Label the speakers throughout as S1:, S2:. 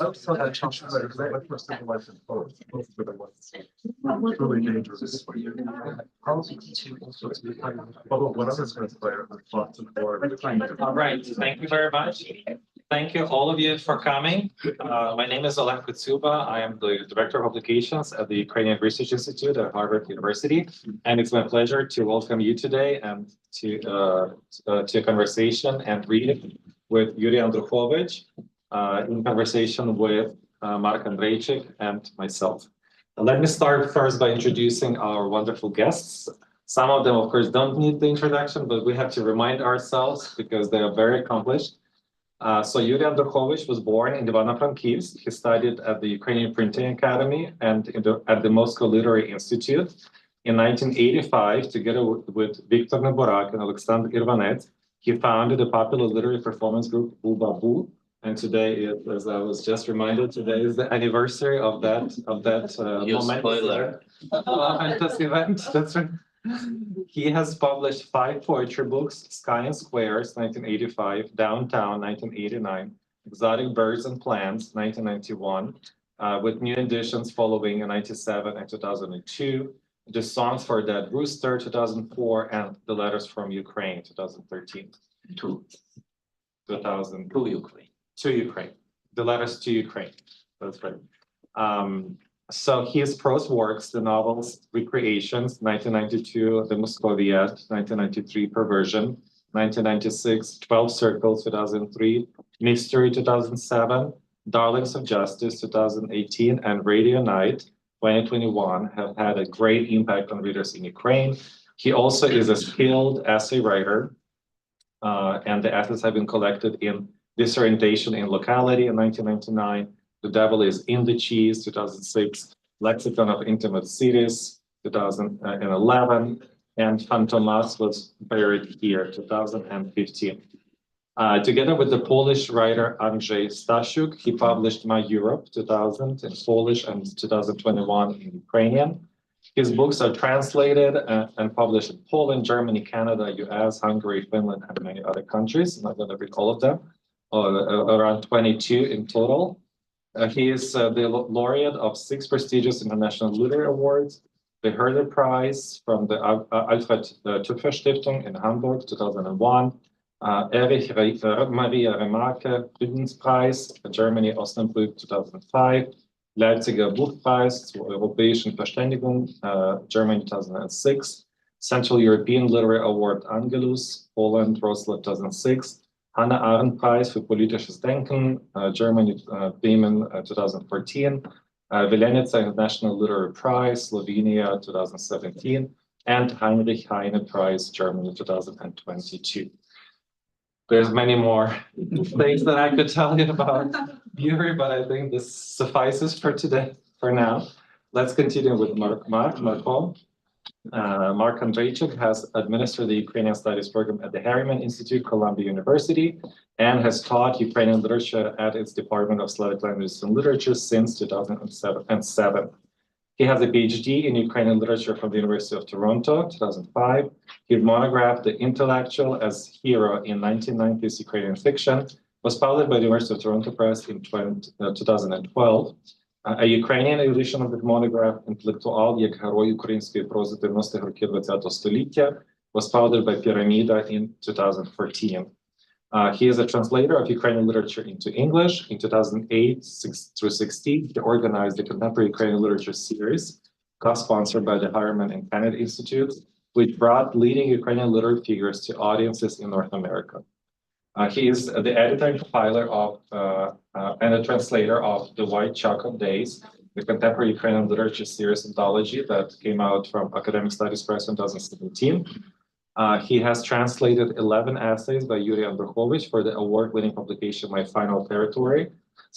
S1: I saw that change because I went for civil life and both for the ones. Truly dangerous. Although one of us was player, lots of more.
S2: All right, thank you very much. Thank you all of you for coming. My name is Oleg Kutsuba. I am the Director of Publications at the Ukrainian Research Institute at Harvard University. And it's my pleasure to welcome you today and to a conversation and read with Yuri Andrukhovich in conversation with Mark Andreychik and myself. Let me start first by introducing our wonderful guests. Some of them, of course, don't need the introduction, but we have to remind ourselves because they are very accomplished. So Yuri Andrukhovich was born in Ivano-Frankivsk. He studied at the Ukrainian Printing Academy and at the Moscow Literary Institute. In 1985, together with Viktor Neburak and Alexander Irvanets, he founded a popular literary performance group, Ubabu. And today, as I was just reminded, today is the anniversary of that momentous event. That's right. He has published 5 poetry books: Sky and Squares, 1985, Downtown, 1989, Exotic Birds and Plants, 1991, with new editions following in 1997 and 2002, The Songs for a Dead Rooster, 2004, and The Letters from Ukraine, 2013. To Ukraine. To Ukraine. The Letters to Ukraine. That's right. So his prose works, the novels Recreations, 1992, The Muscoviette, 1993, Perversion, 1996, 12 Circles, 2003, Mystery, 2007, Darlings of Justice, 2018, and Radio Night, 2021, have had a great impact on readers in Ukraine. He also is a skilled essay writer, and the essays have been collected in Disorientation in Locality in 1999, The Devil is in the Cheese, 2006, Lexicon of Intimate Cities, 2011, and Fantomas was buried here, 2015. Together with the Polish writer Andrzej Stasiuk, he published My Europe, 2000, in Polish and 2021 in Ukrainian. His books are translated and published in Poland, Germany, Canada, US, Hungary, Finland, and many other countries. I'm not going to read all of them, around 22 in total. He is the laureate of 6 prestigious international literary awards, the Herder Prize from the Alfred Töpfer Stiftung in Hamburg, 2001, Erich Maria Remarque Friedenspreis, Germany, Osnabrück, 2005, Leipziger Buchpreis zur europäischen Verständigung, Germany, 2006, Central European Literary Award Angelus, Poland, Wrocław, 2006, Hannah Arendt Prize für politisches Denken, Germany, Bremen, 2014, Vilenica International Literary Prize, Slovenia, 2017, and Heinrich Heine Prize, Germany, 2022. There's many more things that I could tell you about Yuri, but I think this suffices for today, for now. Let's continue with Mark Andreychik has administered the Ukrainian Studies program at the Harriman Institute, Columbia University, and has taught Ukrainian literature at its Department of Slavic Languages and Literature since 2007. He has a PhD in Ukrainian literature from the University of Toronto, 2005. He monographed The Intellectual as Hero in 1990s Ukrainian Fiction, was published by the University of Toronto Press in 2012. A Ukrainian edition of the monograph «Інтелектуал як герой української прози 90-х років ХХ століття» was published by Pyramida in 2014. He is a translator of Ukrainian literature into English. In 2008 through 16, he organized the Contemporary Ukrainian Literature Series, co-sponsored by the Harriman and Kennedy Institute, which brought leading Ukrainian literary figures to audiences in North America. He is the editor and compiler of and a translator of The White Chocolate Days, the Contemporary Ukrainian Literature Series anthology that came out from Academic Studies Press in 2017. He has translated 11 essays by Yuri Andrukhovich for the award-winning publication My Final Territory,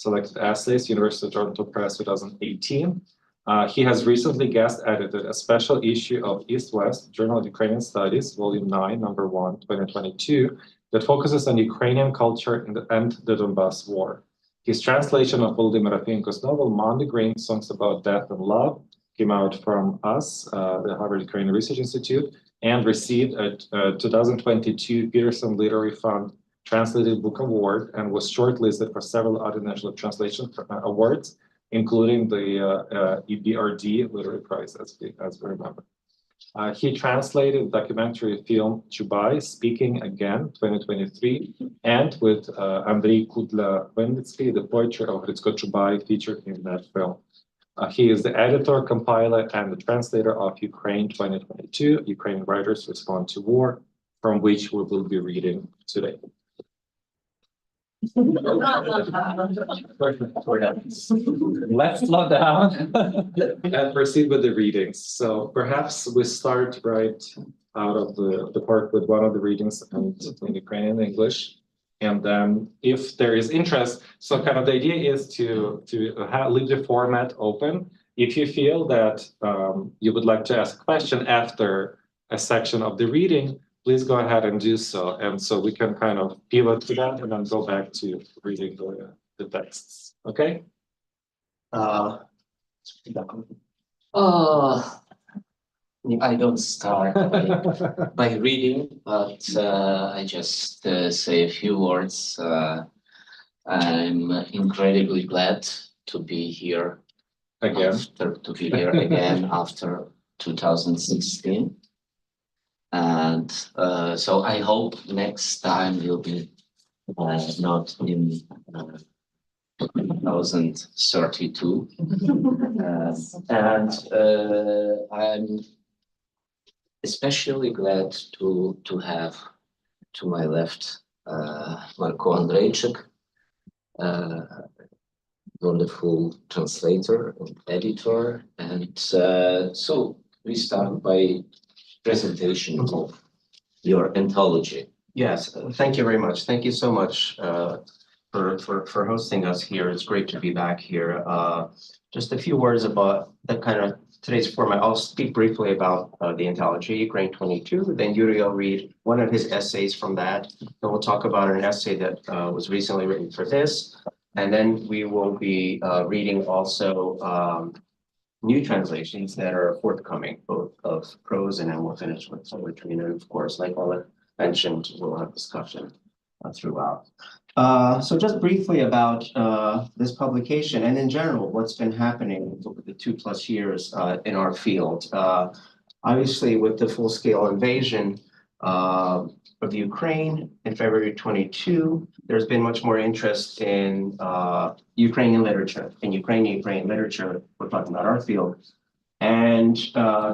S2: Selected Essays, University of Toronto Press, 2018. He has recently guest edited a special issue of East-West, Journal of Ukrainian Studies, Volume 9, Number 1, 2022, that focuses on Ukrainian culture and the Donbass War. His translation of Volodymyr Afienko's novel, Monday Green, Songs About Death and Love, came out from us, the Harvard Ukrainian Research Institute, and received a 2022 Peterson Literary Fund Translated Book Award and was shortlisted for several other national translation awards, including the EBRD Literary Prize, as we remember. He translated documentary film Chubai, Speaking Again, 2023, and with Andrei Kudla-Venditsky, the poetry of Hricko Chubai featured in that film. He is the editor, compiler, and the translator of Ukraine 2022, Ukrainian Writers Respond to War, from which we will be reading today. Let's slow down and proceed with the readings. So perhaps we start right out of the part with one of the readings in Ukrainian English. And then if there is interest, so kind of the idea is to leave the format open. If you feel that you would like to ask a question after a section of the reading, please go ahead and do so. And so we can kind of pivot to that and then go back to reading the texts. Okay?
S3: I don't start by reading, but I just say a few words. I'm incredibly glad to be here
S2: Again.
S3: After 2016. And so I hope next time will be not in 2032. I'm especially glad to have to my left Marko Andrejczyk, wonderful translator and editor. And so we start by presentation of your anthology.
S4: Yes, thank you very much. Thank you so much for hosting us here. It's great to be back here. Just a few words about the kind of today's format. I'll speak briefly about the anthology, Ukraine 22. Then Yuri will read one of his essays from that. Then we'll talk about an essay that was recently written for this. And then we will be reading also new translations that are forthcoming, both of prose, and then we'll finish with poetry. And of course, like Oleg mentioned, we'll have discussion throughout. So just briefly about this publication and in general, what's been happening over the 2+ years in our field. Obviously, with the full-scale invasion of Ukraine in February 22, there's been much more interest in Ukrainian literature. In Ukrainian literature, we're talking about our field. And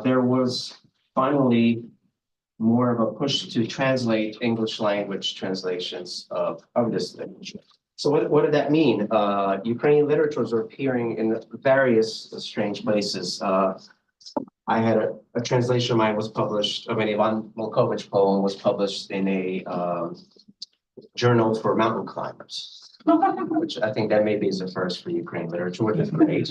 S4: there was finally more of a push to translate English language translations of this literature. So what did that mean? Ukrainian literatures are appearing in various strange places. I had a translation of mine was published, of an Ivan Malkovich poem was published in a journal for mountain climbers, which I think that maybe is a first for Ukrainian literature, which is great.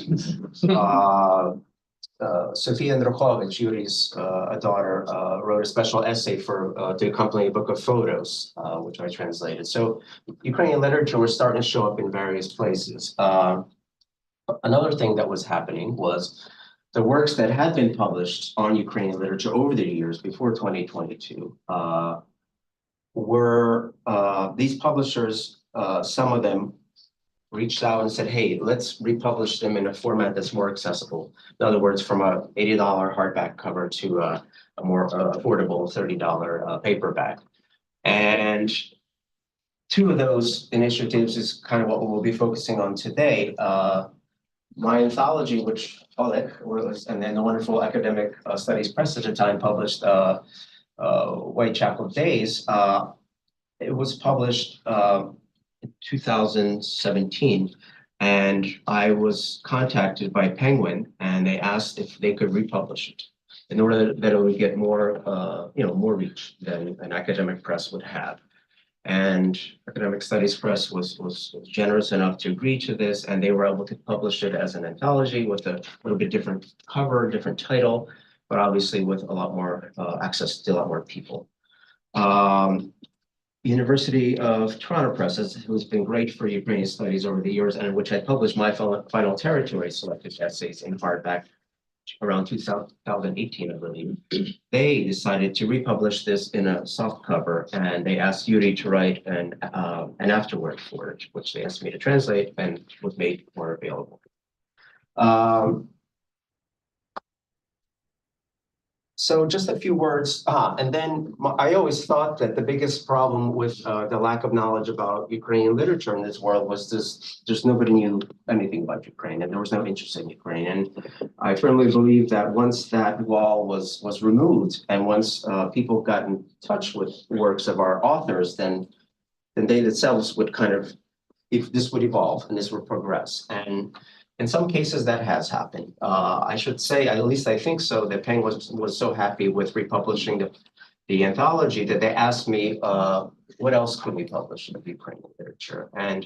S4: Sofia Andrukhovich, Yuri's daughter, wrote a special essay to accompany a book of photos, which I translated. So Ukrainian literature was starting to show up in various places. Another thing that was happening was the works that had been published on Ukrainian literature over the years before 2022 were these publishers, some of them reached out and said, hey, let's republish them in a format that's more accessible. In other words, from a $80 hardback cover to a more affordable $30 paperback. And two of those initiatives is kind of what we'll be focusing on today. My anthology, which Oleg was, and then the wonderful Academic Studies Press at the time published Whitechapel Days, it was published in 2017, and I was contacted by Penguin, and they asked if they could republish it in order that it would get more, more reach than an academic press would have. And Academic Studies Press was generous enough to agree to this, and they were able to publish it as an anthology with a little bit different cover, different title, but obviously with a lot more access to a lot more people. University of Toronto Press has been great for Ukrainian studies over the years, and in which I published my Final Territory selected essays in hardback around 2018, I believe, they decided to republish this in a soft cover, and they asked Yuri to write an afterword for it, which they asked me to translate and was made more available. So just a few words, and then I always thought that the biggest problem with the lack of knowledge about Ukrainian literature in this world was just nobody knew anything about Ukraine, and there was no interest in Ukraine. And I firmly believe that once that wall was removed, and once people got in touch with works of our authors, then they themselves would kind of, if this would evolve and this would progress. And in some cases, that has happened. I should say, at least I think so, that Penguin was so happy with republishing the anthology that they asked me, what else could we publish of Ukrainian literature? And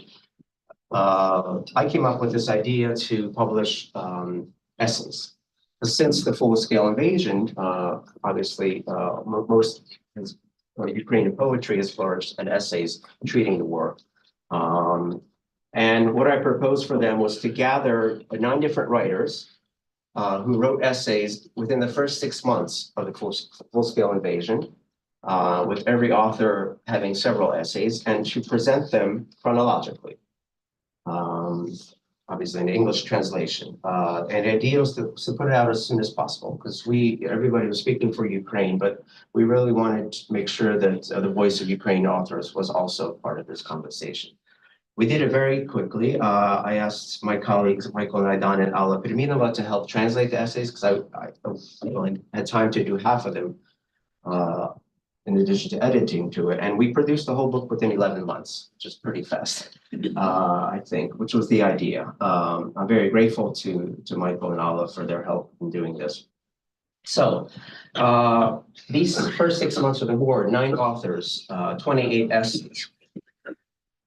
S4: I came up with this idea to publish essays. Since the full-scale invasion, obviously, most Ukrainian poetry has flourished and essays treating the war. And what I proposed for them was to gather 9 different writers who wrote essays within the first 6 months of the full-scale invasion, with every author having several essays, and to present them chronologically, obviously in English translation. And the idea was to put it out as soon as possible, because everybody was speaking for Ukraine, but we really wanted to make sure that the voice of Ukrainian authors was also part of this conversation. We did it very quickly. I asked my colleagues, Michael Naidan and Alla Perminova, to help translate the essays, because I only had time to do half of them, in addition to editing to it. And we produced the whole book within 11 months, which is pretty fast, I think, which was the idea. I'm very grateful to Michael and Alla for their help in doing this. So these first 6 months of the war, 9 authors, 28 essays.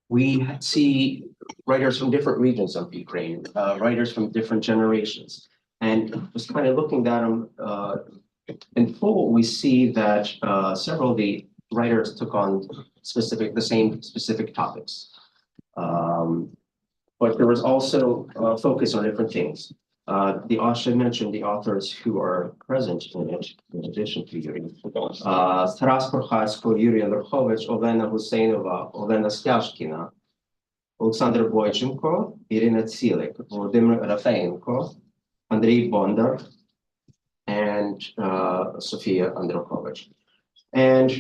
S4: We see writers from different regions of Ukraine, writers from different generations. And just kind of looking at them in full, we see that several of the writers took on the same specific topics. But there was also a focus on different things. I should mention the authors who are present in it, in addition to Yuri. Taras Prochasko, Yuri Androchovich, Olena Huseinova, Olena Styashkina, Alexander Boychenko, Irina Tsilik, Volodymyr Rafeenko, Andrei Bondar, and Sofia Androchovich. And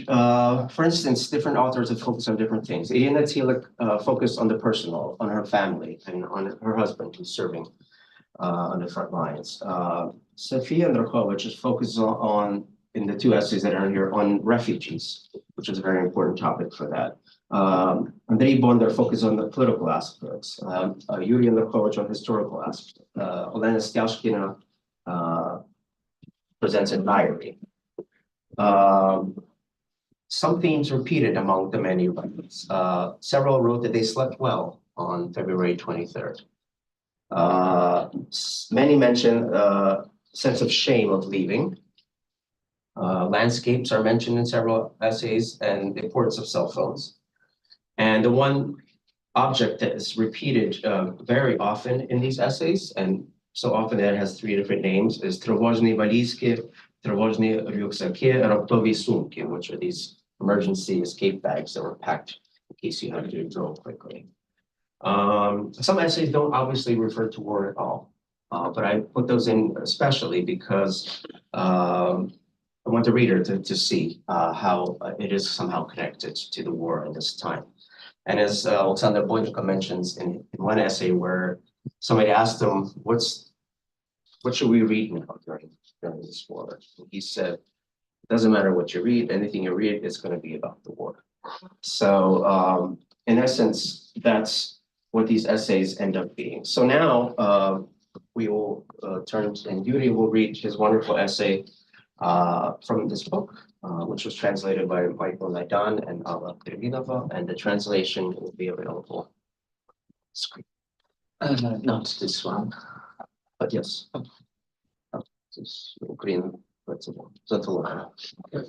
S4: for instance, different authors have focused on different things. Irina Tsilik focused on the personal, on her family, and on her husband who's serving on the front lines. Sofia Androchovich is focused on, in the 2 essays that are here, on refugees, which is a very important topic for that. Andrei Bondar focused on the political aspects. Yuri Androchovich on historical aspects. Olena Styashkina presents a diary. Some themes repeated among the many writers. Several wrote that they slept well on February 23rd. Many mention sense of shame of leaving. Landscapes are mentioned in several essays, and the importance of cell phones. And the one object that is repeated very often in these essays, and so often that it has 3 different names, is Trovozhny valizki, Trovozhny ryuksaki, Raptovi sumki, which are these emergency escape bags that were packed in case you had to go quickly. Some essays don't obviously refer to war at all, but I put those in especially because I want the reader to see how it is somehow connected to the war in this time. And as Alexander Boychenko mentions in one essay where somebody asked him, what should we read now during this war? And he said, it doesn't matter what you read, anything you read is going to be about the war. So in essence, that's what these essays end up being. So now we will turn and Yuri will read his wonderful essay from this book, which was translated by Michael Naidan and Alla Perminova, and the translation will be available. Screen. Not this one, but yes. This Ukraine, that's a lot. Okay.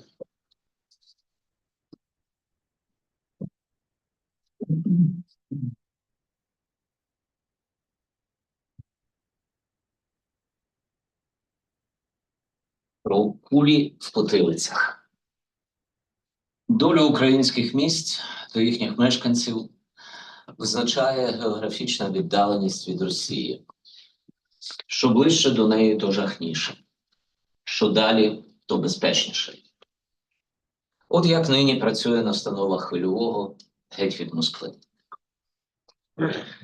S3: про кулі в потилицях. Долю українських міст та їхніх мешканців визначає географічна віддаленість від Росії. Що ближче до неї, то жахніше. Що далі, то безпечніше. От як нині працює настанова Хвильового геть від Москви.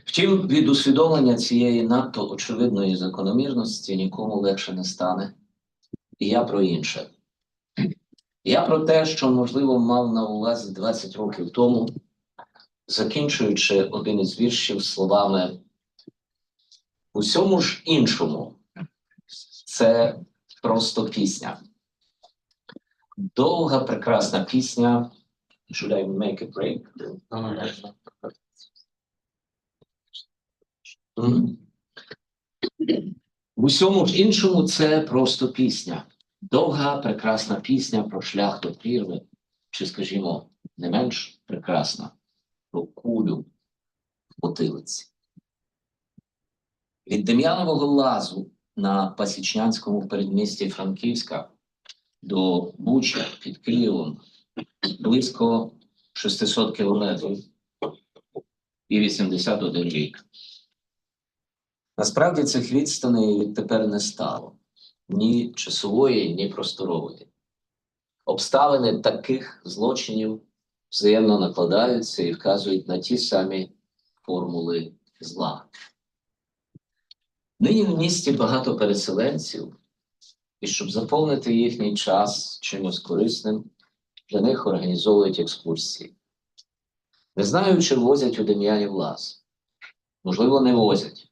S3: Втім, від усвідомлення цієї надто очевидної закономірності нікому легше не стане. І я про інше. Я про те, що, можливо, мав на увазі 20 років тому, закінчуючи один із віршів словами «Усьому ж іншому це просто пісня». Довга, прекрасна пісня. Should I make a break? В усьому ж іншому це просто пісня. Довга, прекрасна пісня про шлях до прірви, чи, скажімо, не менш прекрасна, про кулю в потилиці. Від Дем'янового лазу на Пасічнянському передмісті Франківська до Бучі під Києвом близько 600 кілометрів і 81 рік. Насправді цих відстаней відтепер не стало. Ні часової, ні просторової. Обставини таких злочинів взаємно накладаються і вказують на ті самі формули зла. Нині в місті багато переселенців, і щоб заповнити їхній час чимось корисним, для них організовують екскурсії. Не знаю, чи возять у Дем'янів лаз. Можливо, не возять,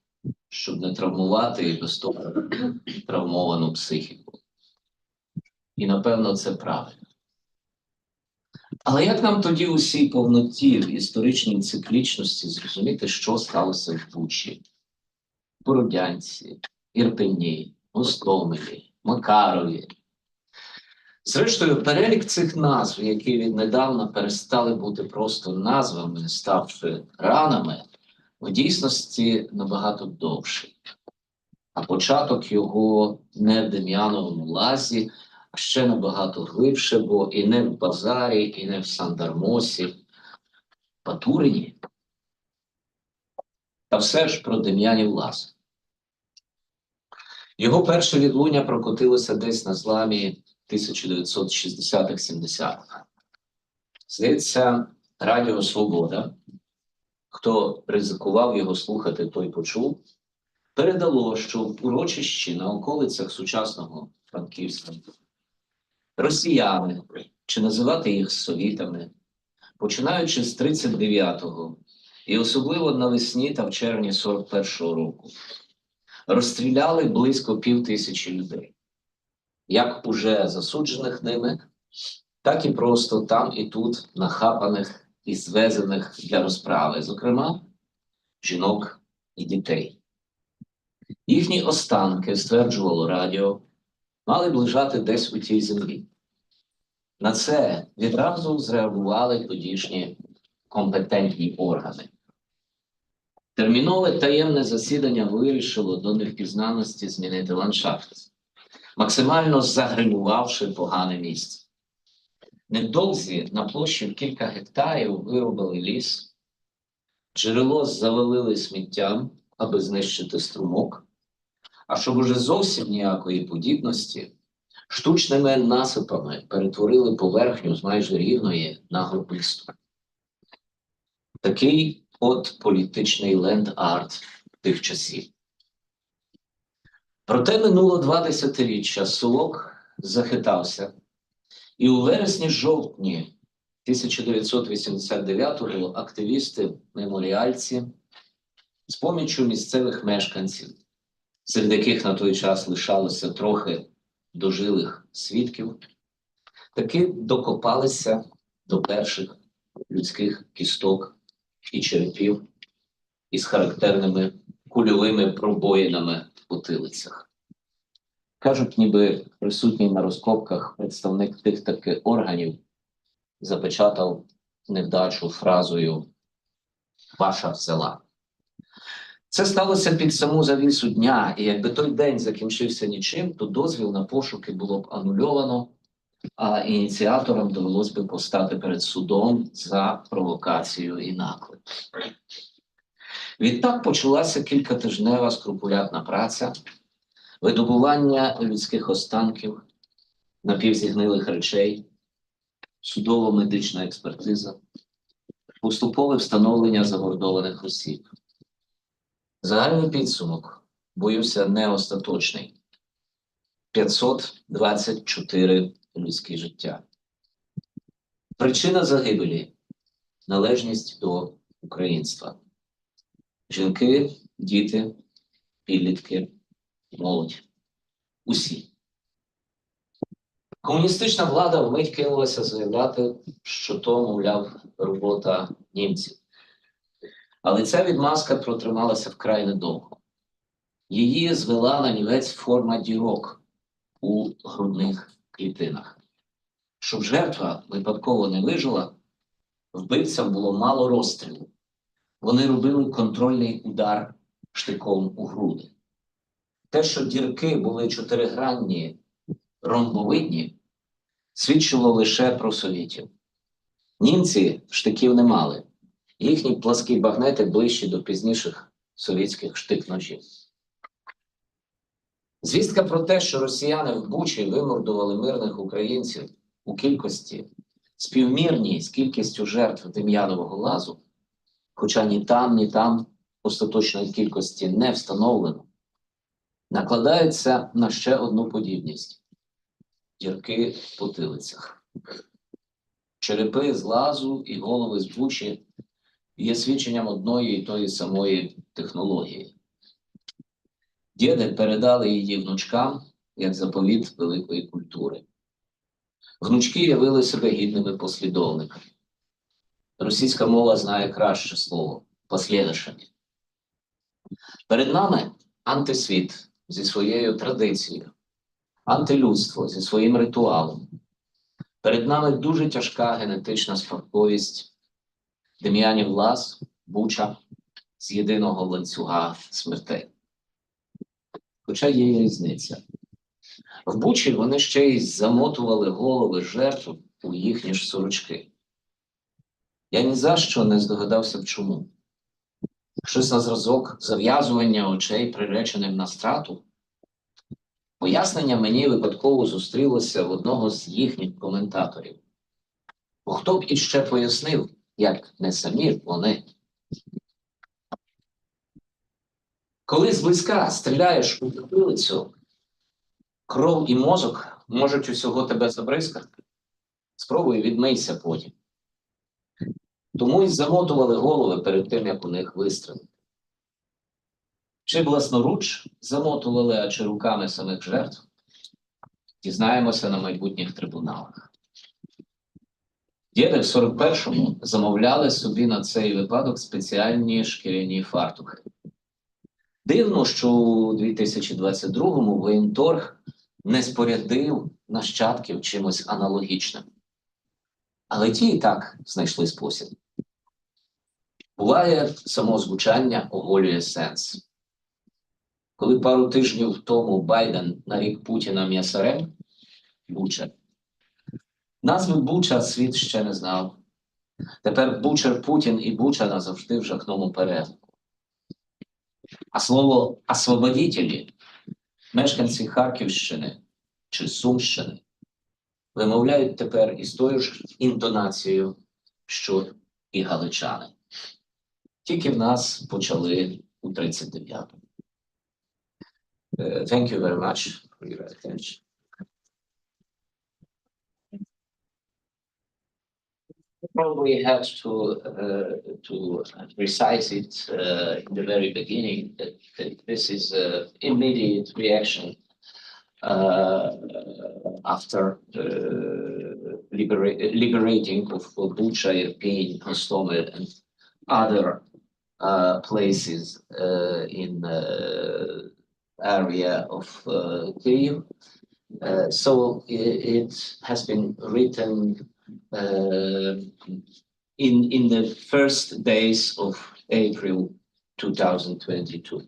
S3: щоб не травмувати і без того травмовану психіку. І, напевно, це правильно. Але як нам тоді усій повноті, в історичній циклічності зрозуміти, що сталося в Бучі, Бородянці, Ірпені, Гостомелі, Макарові? Зрештою, перелік цих назв, які віднедавна перестали бути просто назвами, ставши ранами, в дійсності набагато довший. А початок його не в Дем'яновому лазі, а ще набагато глибше, бо і не в Базарі, і не в Сандармосі, в Батурині. Та все ж про Дем'янів лаз. Його перше відлуння прокотилося десь на зламі 1960-х-70-х. Здається, Радіо Свобода, хто ризикував його слухати, той почув, передало, що в урочищі на околицях сучасного Франківська росіяни, чи називати їх совітами, починаючи з 39-го і особливо навесні та в червні 41-го року, розстріляли близько 5000 людей. Як уже засуджених ними, так і просто там і тут нахапаних і звезених для розправи, зокрема, жінок і дітей. Їхні останки, стверджувало радіо, мали б лежати десь у тій землі. На це відразу зреагували тодішні компетентні органи. Термінове таємне засідання вирішило до невпізнаності змінити ландшафт, максимально загримувавши погане місце. Невдовзі на площі в кілька гектарів вирубали ліс, джерело завалили сміттям, аби знищити струмок, а щоб уже зовсім ніякої подібності, штучними насипами перетворили поверхню з майже рівної на горбисту. Такий от політичний ленд-арт тих часів. Проте минуло 2 десятиріччя, совок захитався, і у вересні-жовтні 1989-го активісти-меморіальці з поміччю місцевих мешканців, серед яких на той час лишалося трохи дожилих свідків, таки докопалися до перших людських кісток і черепів із характерними кульовими пробоїнами в потилицях. Кажуть, ніби присутній на розкопках представник тих таки органів запечатав невдачу фразою «Ваша взяла». Це сталося під саму завісу дня, і якби той день закінчився нічим, то дозвіл на пошуки було б анульовано, а ініціаторам довелось би постати перед судом за провокацію і наклеп. Відтак почалася кількатижнева скрупулятна праця, видобування людських останків, напівзігнилих речей, судово-медична експертиза, поступове встановлення замордованих осіб. Загальний підсумок, боюся, не остаточний. 524 людські життя. Причина загибелі – належність до українства. Жінки, діти, підлітки, молодь. Усі. Комуністична влада вмить кинулася заявляти, що то, мовляв, робота німців. Але ця відмазка протрималася вкрай недовго. Її звела на нівець форма дірок у грудних клітинах. Щоб жертва випадково не вижила, вбивцям було мало розстрілу. Вони робили контрольний удар штиком у груди. Те, що дірки були чотиригранні, ромбовидні, свідчило лише про совєтів. Німці штиків не мали. Їхні пласкі багнети ближчі до пізніших совєтських штик-ножів. Звістка про те, що росіяни в Бучі вимордували мирних українців у кількості, співмірній з кількістю жертв Дем'янового лазу, хоча ні там остаточної кількості не встановлено, накладається на ще одну подібність – дірки в потилицях. Черепи з лазу і голови з Бучі є свідченням одної і тої самої технології. Діди передали її внучкам як заповіт великої культури. Внучки явили себе гідними послідовниками. Російська мова знає краще слово – «послідовними». Перед нами антисвіт зі своєю традицією, антилюдство зі своїм ритуалом. Перед нами дуже тяжка генетична спадковість Дем'янів лаз, Буча з єдиного ланцюга смертей. Хоча є різниця. В Бучі вони ще й замотували голови жертв у їхні ж сорочки. Я ні за що не здогадався б чому. Щось на зразок зав'язування очей приреченим на страту. Пояснення мені випадково зустрілося в одного з їхніх коментаторів. Бо хто б іще пояснив, як не самі вони. Коли зблизька стріляєш у потилицю, кров і мозок можуть усього тебе забризкати. Спробуй відмийся потім. Тому й замотували голови перед тим, як у них вистрелити. Чи власноруч замотували, а чи руками самих жертв, дізнаємося на майбутніх трибуналах. Діди в 41-му замовляли собі на цей випадок спеціальні шкіряні фартухи. Дивно, що у 2022-му воєнторг не спорядив нащадків чимось аналогічним. Але ті і так знайшли спосіб. Буває, само звучання оголює сенс. Коли пару тижнів тому Байден нарік Путіна м'ясарем, Буча, назви Буча світ ще не знав. Тепер Бучер Путін і Буча назавжди в жахному переліку. А слово «освободітелі» мешканці Харківщини чи Сумщини вимовляють тепер із тою ж інтонацією, що і галичани. Тільки в нас почали у 39-му. Thank you very much for your attention. Probably have to precise it in the very beginning that this is an immediate reaction after liberating of Bucha, Irpin, Hostomel, and other places in area of Kyiv. So it has been written in the first days of April 2022.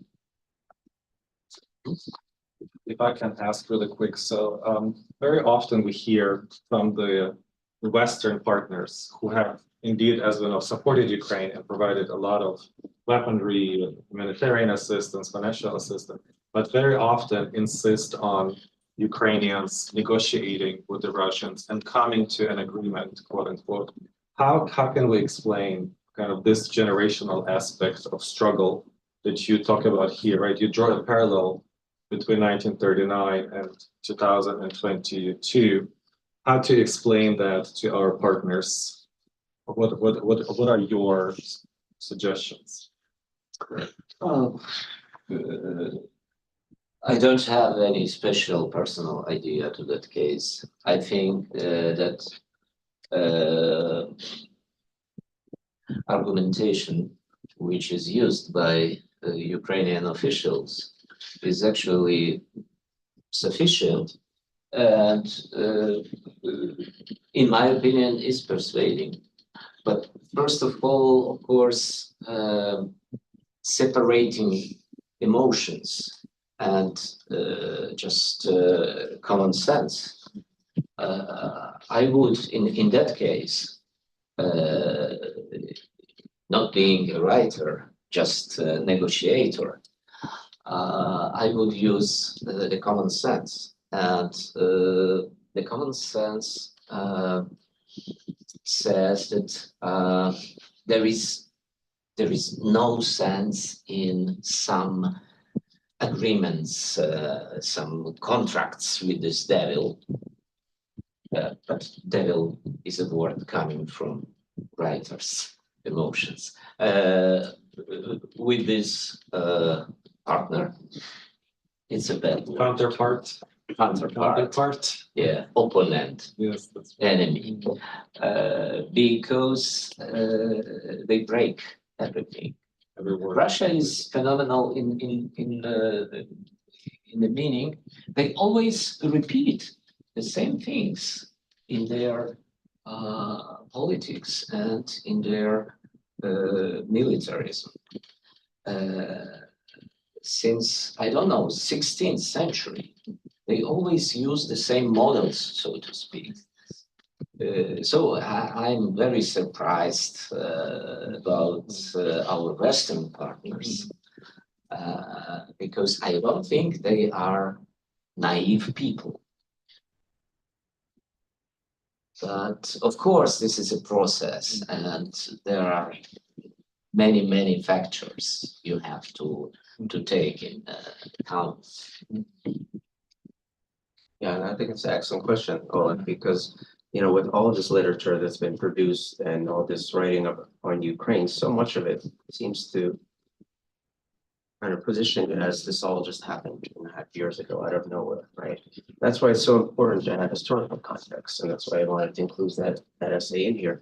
S2: If I can ask really quick, so very often we hear from the Western partners who have indeed, as we know, supported Ukraine and provided a lot of weaponry, humanitarian assistance, financial assistance, but very often insist on Ukrainians negotiating with the Russians and coming to an agreement, quote unquote. How can we explain kind of this generational aspect of struggle that you talk about here, right? You draw a parallel between 1939 and 2022. How to explain that to our partners? What are your suggestions?
S3: Oh, I don't have any special personal idea to that case. I think that argumentation which is used by Ukrainian officials is actually sufficient and in my opinion is persuading. But first of all, of course, separating emotions and just common sense. I would, in that case, not being a writer, just a negotiator, I would use the common sense. And the common sense says that there is no sense in some agreements, some contracts with this devil. But devil is a word coming from writers' emotions. With this partner, it's a bad word. Counterpart, yeah, opponent,
S2: Yes, that's
S3: enemy, because they break everything.
S2: every word.
S3: Russia is phenomenal in the meaning they always repeat the same things in their politics and in their militarism. Since, I don't know, 16th century, they always use the same models, so to speak. So I'm very surprised about our Western partners because I don't think they are naive people. But of course, this is a process and there are many, many factors you have to take in account.
S4: Yeah, and I think it's an excellent question, Oleg, because, you know, with all of this literature that's been produced and all this writing up on Ukraine, so much of it seems to kind of position it as this all just happened 2.5 years ago out of nowhere, right? That's why it's so important to have historical context, and that's why I wanted to include that essay in here.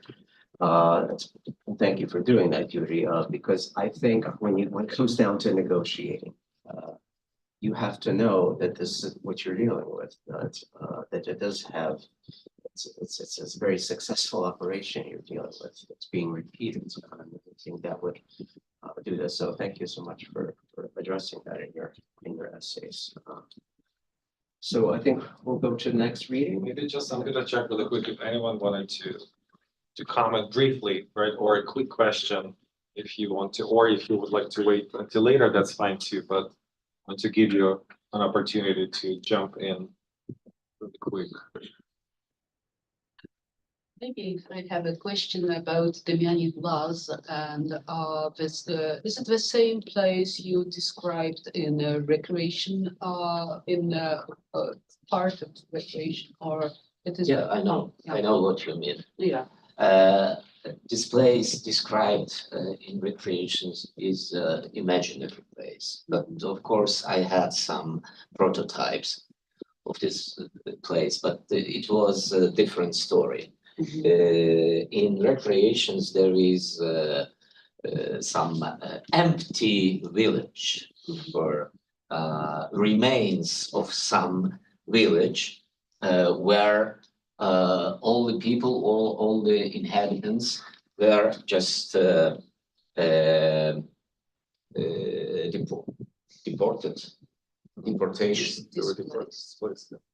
S4: Thank you for doing that, Yuri, because I think when it comes down to negotiating, you have to know that this is what you're dealing with. That it does have, it's a very successful operation you're dealing with. It's being repeated. I think that would do this. So thank you so much for addressing that in your essays. So I think we'll go to the next reading.
S2: Maybe just, I'm gonna check really quick if anyone wanted to comment briefly, right, or a quick question if you want to, or if you would like to wait until later, that's fine too, but I want to give you an opportunity to jump in really quick.
S5: Maybe I have a question about Demyannik Vaz and is it the same place you described in recreation in part of recreation, or it is?
S3: Yeah, I know what you mean.
S5: Yeah.
S3: This place described in recreations is imaginary place, but of course I had some prototypes of this place, but it was a different story. In recreations there is some empty village or remains of some village where all the people, all the inhabitants were just deportation,
S2: They were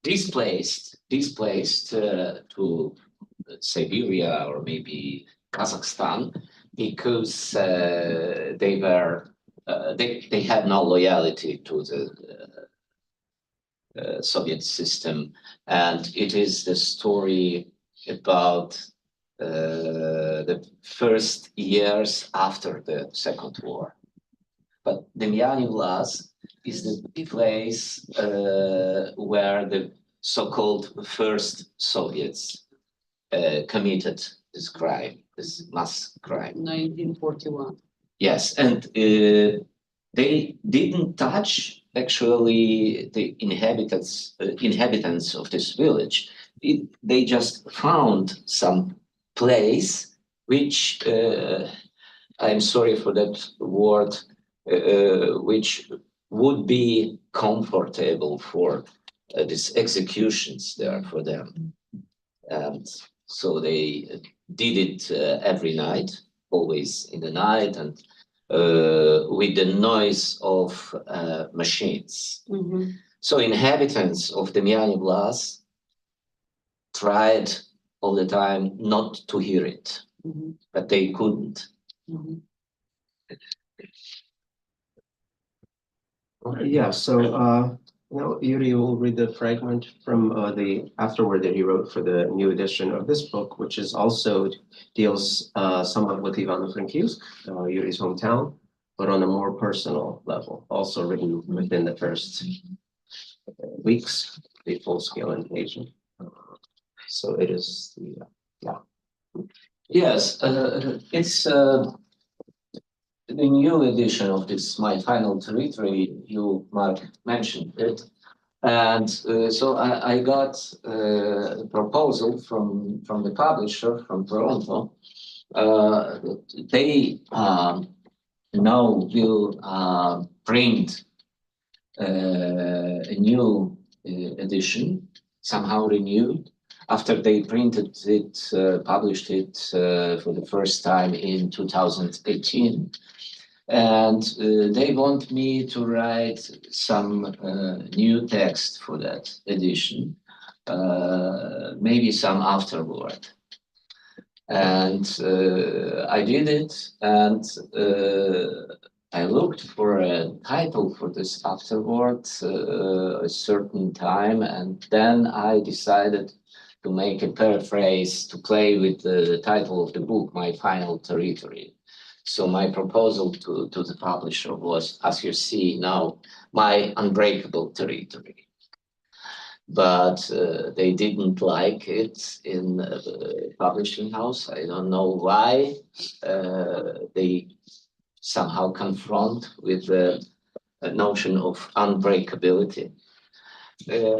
S2: displaced.
S3: displaced to Siberia or maybe Kazakhstan because they had no loyalty to the Soviet system, and it is the story about the first years after the Second War. But Demyanov Vlas is the place where the so-called first Soviets committed this crime, this mass crime.
S5: 1941.
S3: Yes, and they didn't touch actually the inhabitants of this village. They just found some place which I'm sorry for that word, which would be comfortable for these executions there for them. And so they did it every night, always in the night, and with the noise of machines.
S5: Mhm.
S3: So inhabitants of Demyanov Vlas tried all the time not to hear it,
S5: Mhm.
S3: but they couldn't.
S5: Mhm.
S4: Yeah, so, Yuri will read the fragment from the afterword that he wrote for the new edition of this book, which is also deals somewhat with Ivano-Frankivsk, Yuri's hometown, but on a more personal level, also written within the first weeks, the full-scale invasion. So it is the,
S3: Yes, it's the new edition of this My Final Territory. You, Mark, mentioned it. And so I got a proposal from the publisher from Toronto. They now will print a new edition, somehow renewed, after they printed it, published it for the first time in 2018. And they want me to write some new text for that edition, maybe some afterword. And I did it, and I looked for a title for this afterward a certain time, and then I decided to make a paraphrase to play with the title of the book, My Final Territory. So my proposal to the publisher was, as you see now, My Unbreakable Territory. But they didn't like it in the publishing house. I don't know why. They somehow confront with the notion of unbreakability.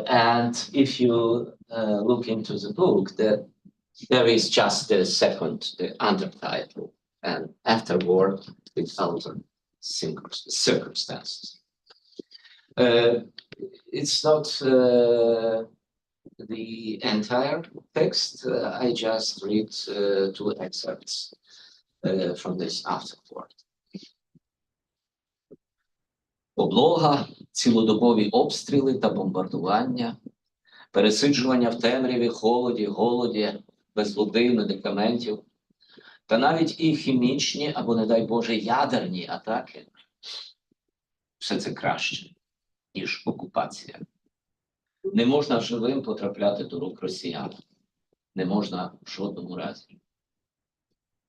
S3: And if you look into the book, there is just the second, the undertitle, and afterward with other circumstances. It's not the entire text. I just read two excerpts from this afterword. Облога, цілодобові обстріли та бомбардування, пересиджування в темряві, холоді, голоді, без води, медикаментів, та навіть і хімічні або, не дай Боже, ядерні атаки. Все це краще, ніж окупація. Не можна живим потрапляти до рук росіян. Не можна в жодному разі.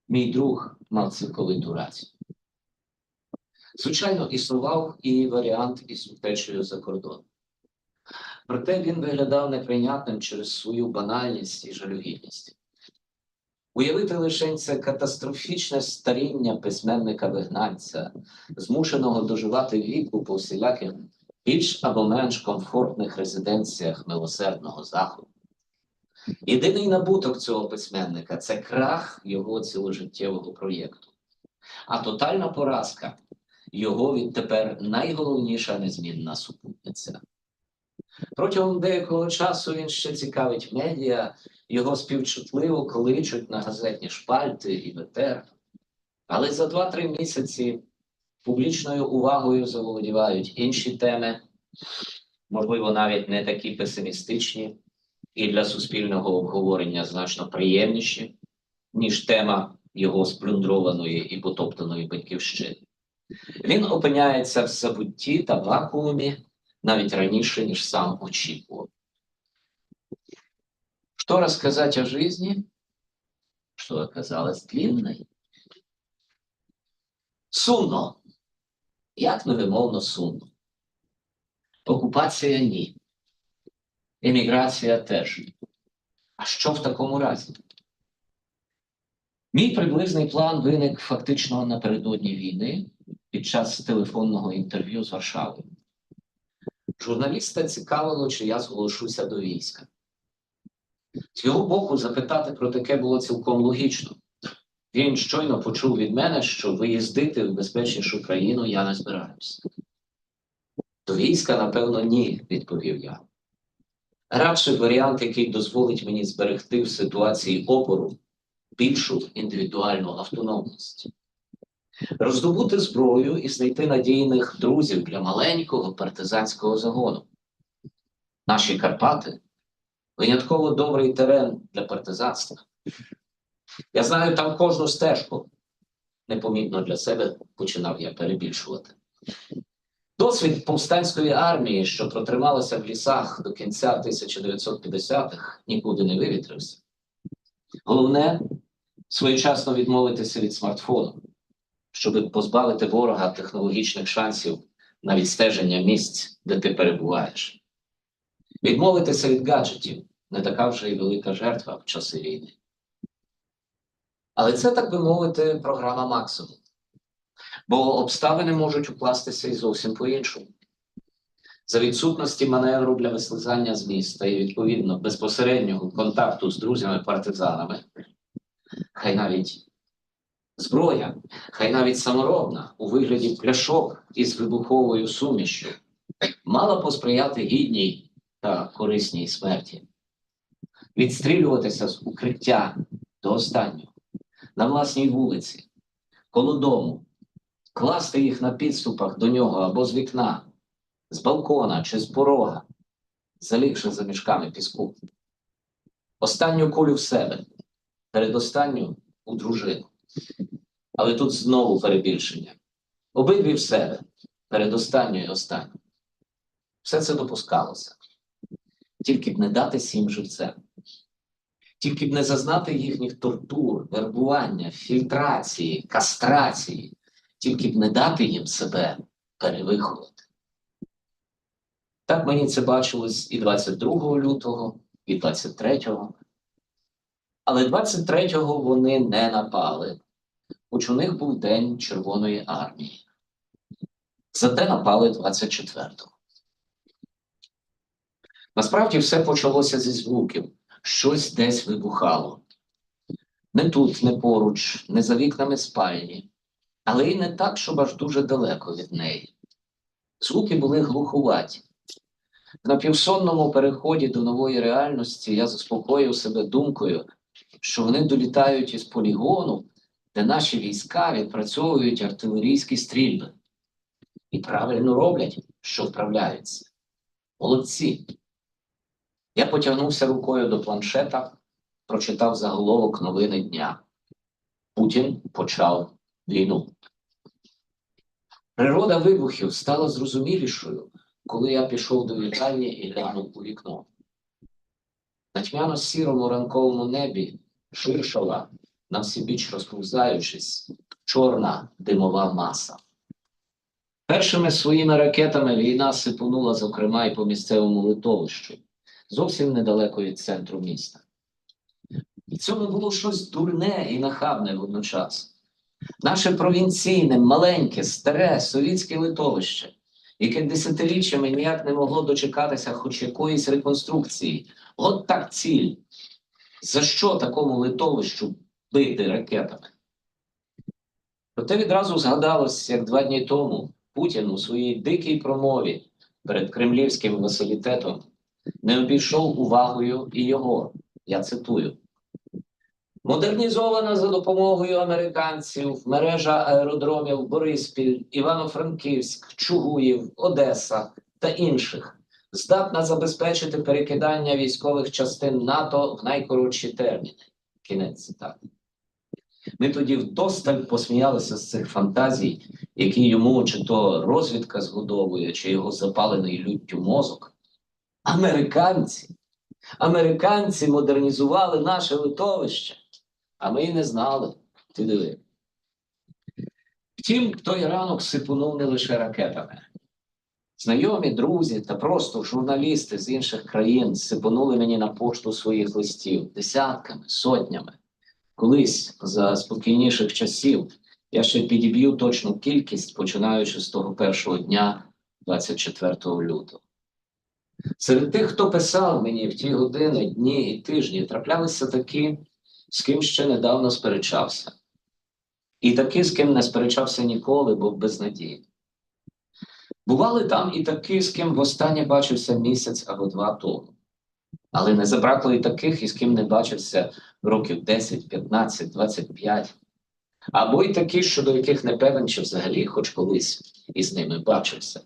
S3: Мій друг мав цілковиту рацію. Звичайно, існував і варіант із втечею за кордон. Проте він виглядав неприйнятним через свою банальність і жалюгідність. Уявити лише це катастрофічне старіння письменника-вигнанця, змушеного доживати віку по всіляких більш або менш комфортних резиденціях милосердного Заходу. Єдиний набуток цього письменника – це крах його ціложиттєвого проєкту. А тотальна поразка – його відтепер найголовніша незмінна супутниця. Протягом деякого часу він ще цікавить медіа, його співчутливо кличуть на газетні шпальти і в етер. Але за 2-3 місяці Публічною увагою заволодівають інші теми, можливо, навіть не такі песимістичні і для суспільного обговорення значно приємніші, ніж тема його сплюндрованої і потоптаної батьківщини. Він опиняється в забутті та вакуумі навіть раніше, ніж сам очікував. Что рассказать о жизни, что оказалось длинной? Сумно. Як невимовно сумно. Окупація – ні. Еміграція – теж. А що в такому разі? Мій приблизний план виник фактично напередодні війни під час телефонного інтерв'ю з Варшавою. Журналіста цікавило, чи я зголошуся до війська. З його боку запитати про таке було цілком логічно. Він щойно почув від мене, що виїздити в безпечнішу країну я не збираюся. До війська, напевно, ні, відповів я. Радше варіант, який дозволить мені зберегти в ситуації опору більшу індивідуальну автономність. Роздобути зброю і знайти надійних друзів для маленького партизанського загону. Наші Карпати – винятково добрий терен для партизанства. Я знаю там кожну стежку. Непомітно для себе починав я перебільшувати. Досвід повстанської армії, що протрималася в лісах до кінця 1950-х, нікуди не вивітрився. Головне – своєчасно відмовитися від смартфону, щоб позбавити ворога технологічних шансів на відстеження місць, де ти перебуваєш. Відмовитися від гаджетів – не така вже й велика жертва в часи війни. Але це, так би мовити, програма максимум. Бо обставини можуть укластися і зовсім по-іншому. За відсутності маневру для вислизання з міста і, відповідно, безпосереднього контакту з друзями-партизанами, хай навіть зброя, хай навіть саморобна, у вигляді пляшок із вибуховою сумішшю, мала посприяти гідній та корисній смерті. Відстрілюватися з укриття до останнього, на власній вулиці, коло дому, класти їх на підступах до нього або з вікна, з балкона чи з порога, залігши за мішками піску. Останню кулю в себе, передостанню у дружину. Але тут знову перебільшення. Обидві в себе, передостанню і останню. Все це допускалося. Тільки б не дати сім живцем. Тільки б не зазнати їхніх тортур, вербування, фільтрації, кастрації. Тільки б не дати їм себе перевиховати. Так мені це бачилось і 22 лютого, і 23-го. Але 23-го вони не напали, хоч у них був День Червоної армії. Зате напали 24-го. Насправді все почалося зі звуків. Щось десь вибухало. Не тут, не поруч, не за вікнами спальні, але й не так, щоб аж дуже далеко від неї. Звуки були глухуваті. В напівсонному переході до нової реальності я заспокоїв себе думкою, що вони долітають із полігону, де наші війська відпрацьовують артилерійські стрільби. І правильно роблять, що вправляються. Молодці. Я потягнувся рукою до планшета, прочитав заголовок новини дня. Путін почав війну. Природа вибухів стала зрозумілішою, коли я пішов до вітальні і глянув у вікно. На тьмяно-сірому ранковому небі ширшала, на всібіч розповзаючись, чорна димова маса. Першими своїми ракетами війна сипонула, зокрема, і по місцевому литовищу, зовсім недалеко від центру міста. І в цьому було щось дурне і нахабне водночас. Наше провінційне, маленьке, старе, совітське литовище, яке десятиріччями ніяк не могло дочекатися хоч якоїсь реконструкції. От так ціль. За що такому литовищу бити ракетами? Проте відразу згадалось, як 2 дні тому Путін у своїй дикій промові перед кремлівським василітетом не обійшов увагою і його, я цитую, Модернізована за допомогою американців мережа аеродромів Бориспіль, Івано-Франківськ, Чугуїв, Одеса та інших здатна забезпечити перекидання військових частин НАТО в найкоротші терміни. Кінець цитати. Ми тоді вдосталь посміялися з цих фантазій, які йому чи то розвідка згодовує, чи його запалений люттю мозок. Американці модернізували наше литовище, а ми й не знали. Ти диви. Втім, той ранок сипунув не лише ракетами. Знайомі, друзі та просто журналісти з інших країн сипонули мені на пошту своїх листів десятками, сотнями. Колись, за спокійніших часів, я ще підіб'ю точну кількість, починаючи з того першого дня, 24 лютого. Серед тих, хто писав мені в ті години, дні і тижні, траплялися такі, з ким ще недавно сперечався. І такі, з ким не сперечався ніколи, бо безнадійно. Бували там і такі, з ким востаннє бачився місяць або два тому. Але не забракло і таких, із ким не бачився років 10, 15, 25. Або й такі, щодо яких не певен, чи взагалі хоч колись із ними бачився.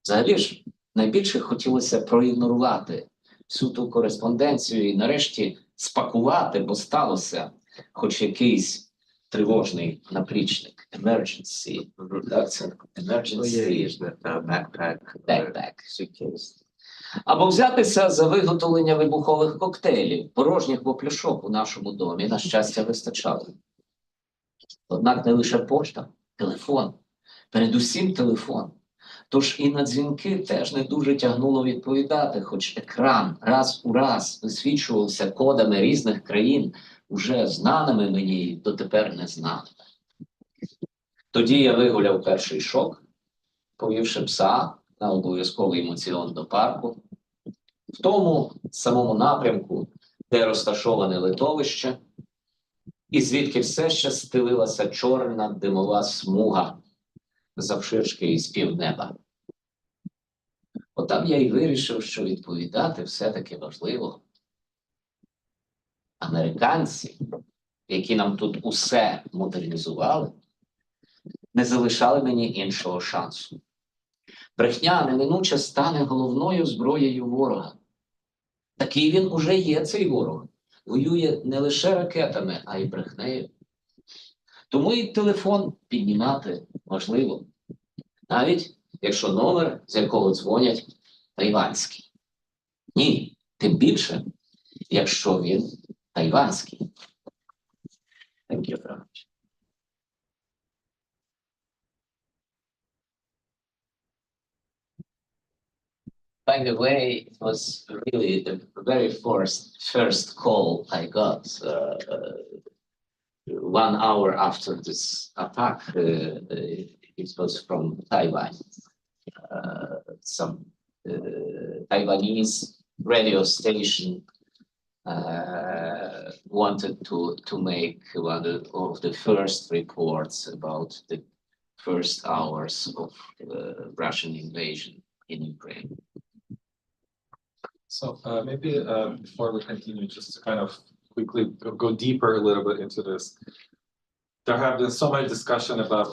S3: Взагалі ж, найбільше хотілося проігнорувати всю ту кореспонденцію і нарешті спакувати, бо сталося хоч якийсь тривожний наплічник. Emergency. Так, це emergency. Backpack. Або взятися за виготовлення вибухових коктейлів, порожніх бопляшок у нашому домі, на щастя, вистачало. Однак не лише пошта, телефон, передусім телефон. Тож і на дзвінки теж не дуже тягнуло відповідати, хоч екран раз у раз висвічувався кодами різних країн, уже знаними мені і дотепер незнаними. Тоді я вигуляв перший шок, повівши пса на обов'язковий емоціон до парку, в тому самому напрямку, де розташоване литовище, і звідки все ще стелилася чорна димова смуга завширшки із півнеба. Отам я й вирішив, що відповідати все-таки важливо. Американці, які нам тут усе модернізували, не залишали мені іншого шансу. Брехня неминуче стане головною зброєю ворога. Такий він уже є, цей ворог. Воює не лише ракетами, а й брехнею. Тому і телефон піднімати важливо. Навіть якщо номер, з якого дзвонять, тайванський. Ні, тим більше, якщо він тайванський. Thank you very much. By the way, it was really the very first call I got 1 hour after this attack. It was from Taiwan. Some Taiwanese radio station wanted to make one of the first reports about the first hours of Russian invasion in Ukraine.
S2: So maybe before we continue, just to kind of quickly go deeper a little bit into this. There have been so much discussion about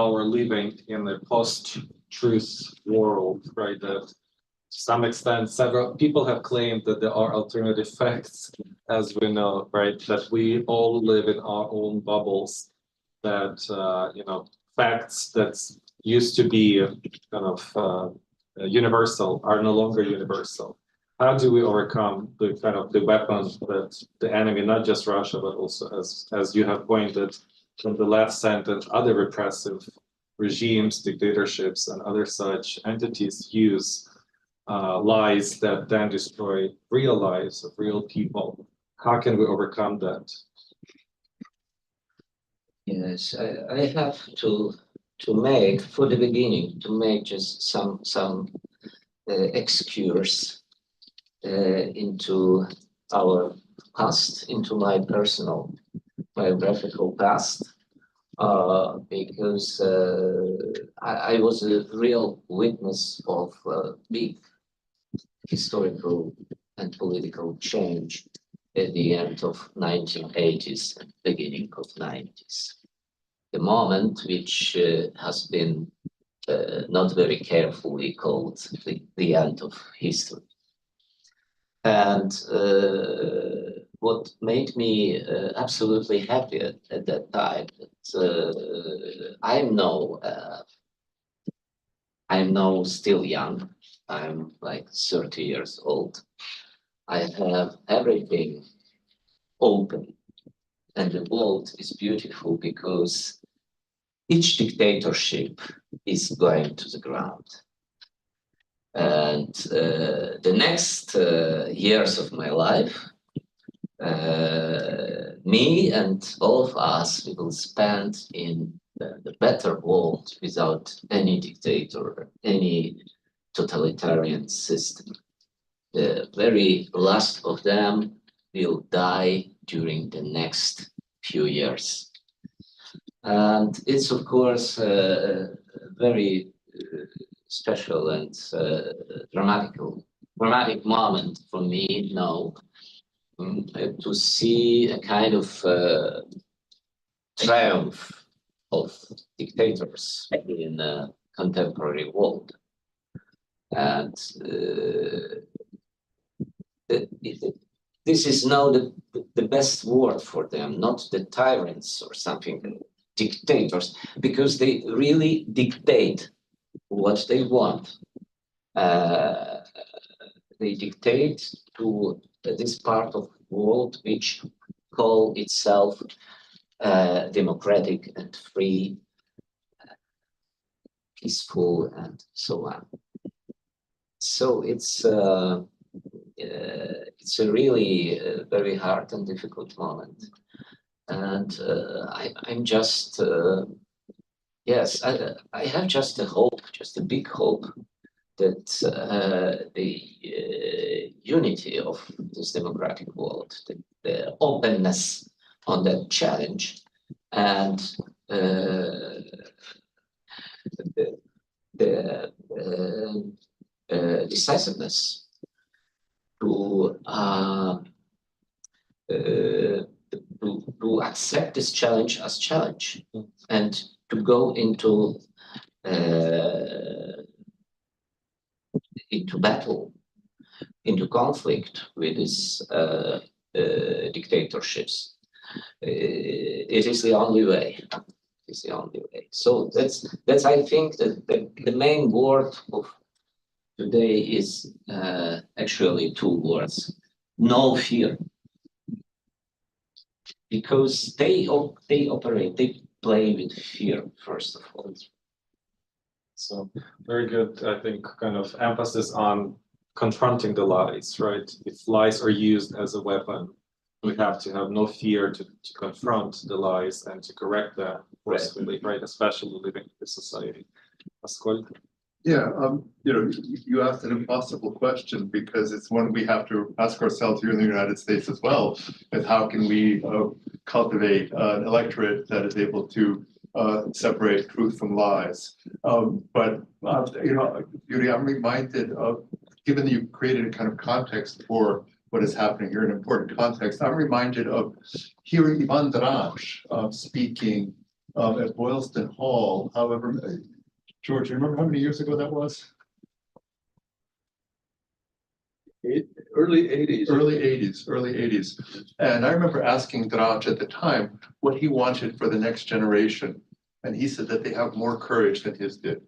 S2: our living in a post-truth world, right? That to some extent, several people have claimed that there are alternative facts, as we know, right? That we all live in our own bubbles, that, facts that used to be kind of universal are no longer universal. How do we overcome the kind of the weapons that the enemy, not just Russia, but also as you have pointed from the last sentence, other repressive regimes, dictatorships, and other such entities use lies that then destroy real lives of real people. How can we overcome that?
S3: Yes, I have to make, for the beginning, to make just some excurse into our past, into my personal biographical past, because I was a real witness of big historical and political change at the end of 1980s and beginning of 90s. The moment which has been not very carefully called the end of history. And what made me absolutely happy at that time, that I'm now still young. I'm like 30 years old. I have everything open, and the world is beautiful because each dictatorship is going to the ground. And the next years of my life, me and all of us, we will spend in the better world without any dictator, any totalitarian system. The very last of them will die during the next few years. And it's, of course, very special and dramatic moment for me now to see a kind of triumph of dictators in a contemporary world. And this is now the best word for them, not the tyrants or something, dictators, because they really dictate what they want. They dictate to this part of the world which call itself democratic and free, peaceful, and so on. So it's a really very hard and difficult moment. And I'm just, yes, I have just a hope, just a big hope that the unity of this democratic world, the openness on that challenge, and the decisiveness to accept this challenge as challenge and to go into battle, into conflict with these dictatorships. It is the only way. It's the only way. So that's I think that the main word of today is actually two words: no fear. Because they play with fear first of all.
S2: So very good, I think, kind of emphasis on confronting the lies, right? If lies are used as a weapon, we have to have no fear to confront the lies and to correct them forcefully, right? Especially living in this society. Ascolta.
S1: Yeah, you asked an impossible question because it's one we have to ask ourselves here in the United States as well, is how can we cultivate an electorate that is able to separate truth from lies. But Yuri, I'm reminded of, given that you've created a kind of context for what is happening here, an important context, I'm reminded of hearing Ivan Dranch speaking at Boylston Hall. However, George, you remember how many years ago that was?
S6: Early 80s.
S1: Early 80s. And I remember asking Dranch at the time what he wanted for the next generation. And he said that they have more courage than his did.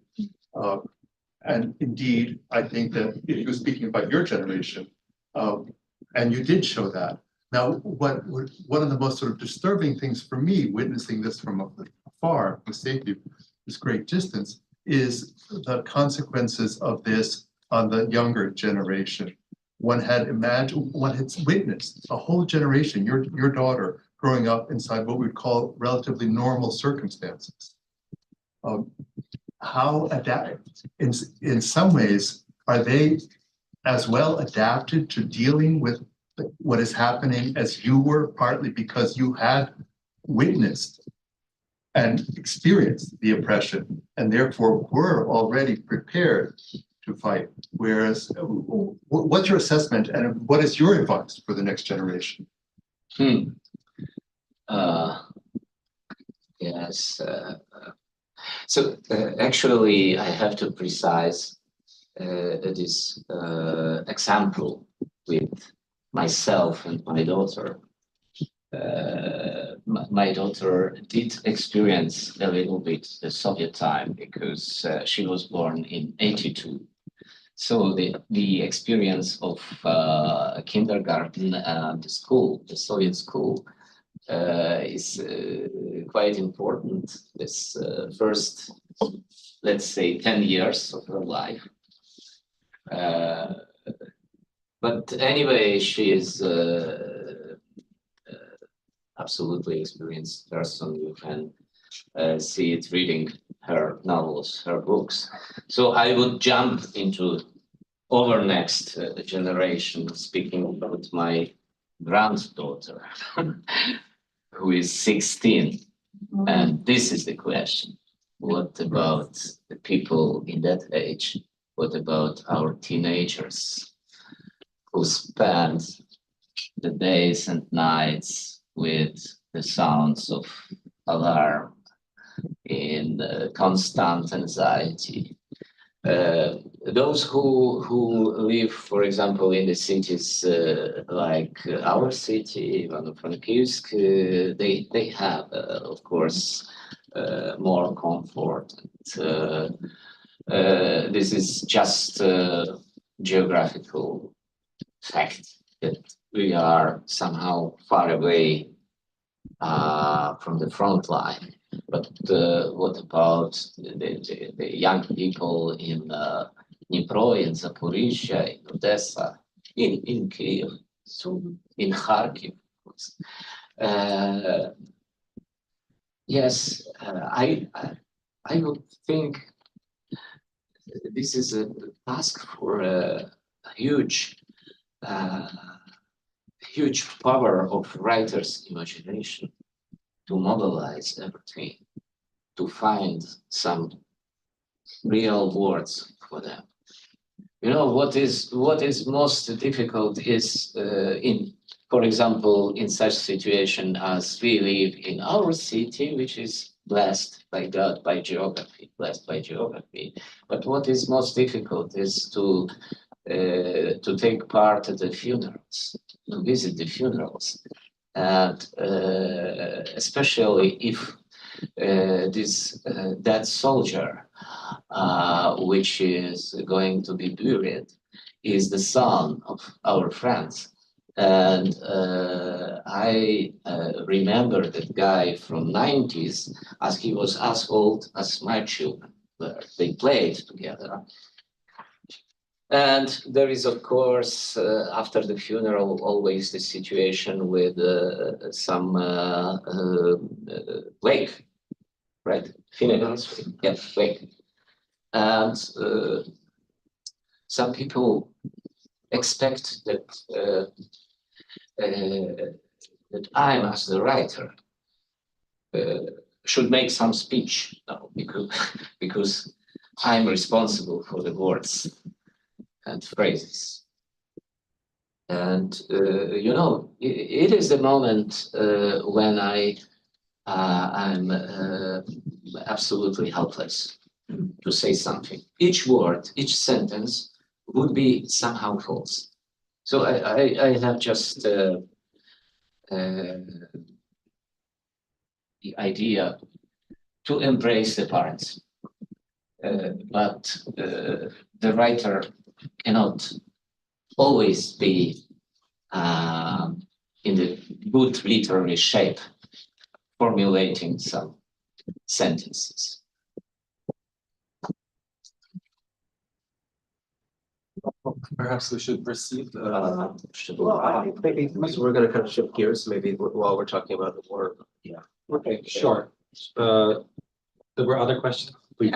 S1: And indeed, I think that he was speaking about your generation. And you did show that. Now, one of the most sort of disturbing things for me, witnessing this from afar, with safety, this great distance, is the consequences of this on the younger generation. One had witnessed a whole generation, your daughter, growing up inside what we'd call relatively normal circumstances. How in some ways, are they as well adapted to dealing with what is happening as you were, partly because you had witnessed and experienced the oppression and therefore were already prepared to fight? Whereas, what's your assessment and what is your advice for the next generation?
S3: Hmm. Uh, yes. So actually, I have to precise this example with myself and my daughter. My daughter did experience a little bit the Soviet time because she was born in '82. So the experience of kindergarten and the school, the Soviet school, is quite important. This first, let's say, 10 years of her life. But anyway, she is absolutely experienced person. You can see it reading her novels, her books. So I would jump into over next generation, speaking about my granddaughter, who is 16. And this is the question. What about the people in that age? What about our teenagers who spend the days and nights with the sounds of alarm in constant anxiety? Those who live, for example, in the cities like our city, Ivano-Frankivsk, they have, of course, more comfort. This is just a geographical fact that we are somehow far away from the front line. But what about the young people in Dnipro, in Zaporizhia, in Odessa, in Kiev, so in Kharkiv? Yes, I would think this is a task for a huge, huge power of writers' imagination to mobilize everything, to find some real words for them. You know, what is most difficult is for example, in such situation as we live in our city, which is blessed by God, by geography, blessed by geography. But what is most difficult is to take part at the funerals, to visit the funerals, and especially if this dead soldier, which is going to be buried, is the son of our friends. And I remember that guy from 90s, as he was as old as my children were. They played together. And there is, of course, after the funeral, always the situation with some wake, right? Funerals, yeah, wake. And some people expect that that I, as the writer, should make some speech now because I'm responsible for the words and phrases. And you know, it is the moment when I'm absolutely helpless to say something. Each word, each sentence would be somehow false. So I have just the idea to embrace the parents, but the writer cannot always be in the good literary shape, formulating some sentences.
S2: Perhaps we should proceed.
S4: Well, I think maybe we're gonna kind of shift gears, maybe while we're talking about the war. Yeah.
S2: Okay, sure. There were other questions? Please.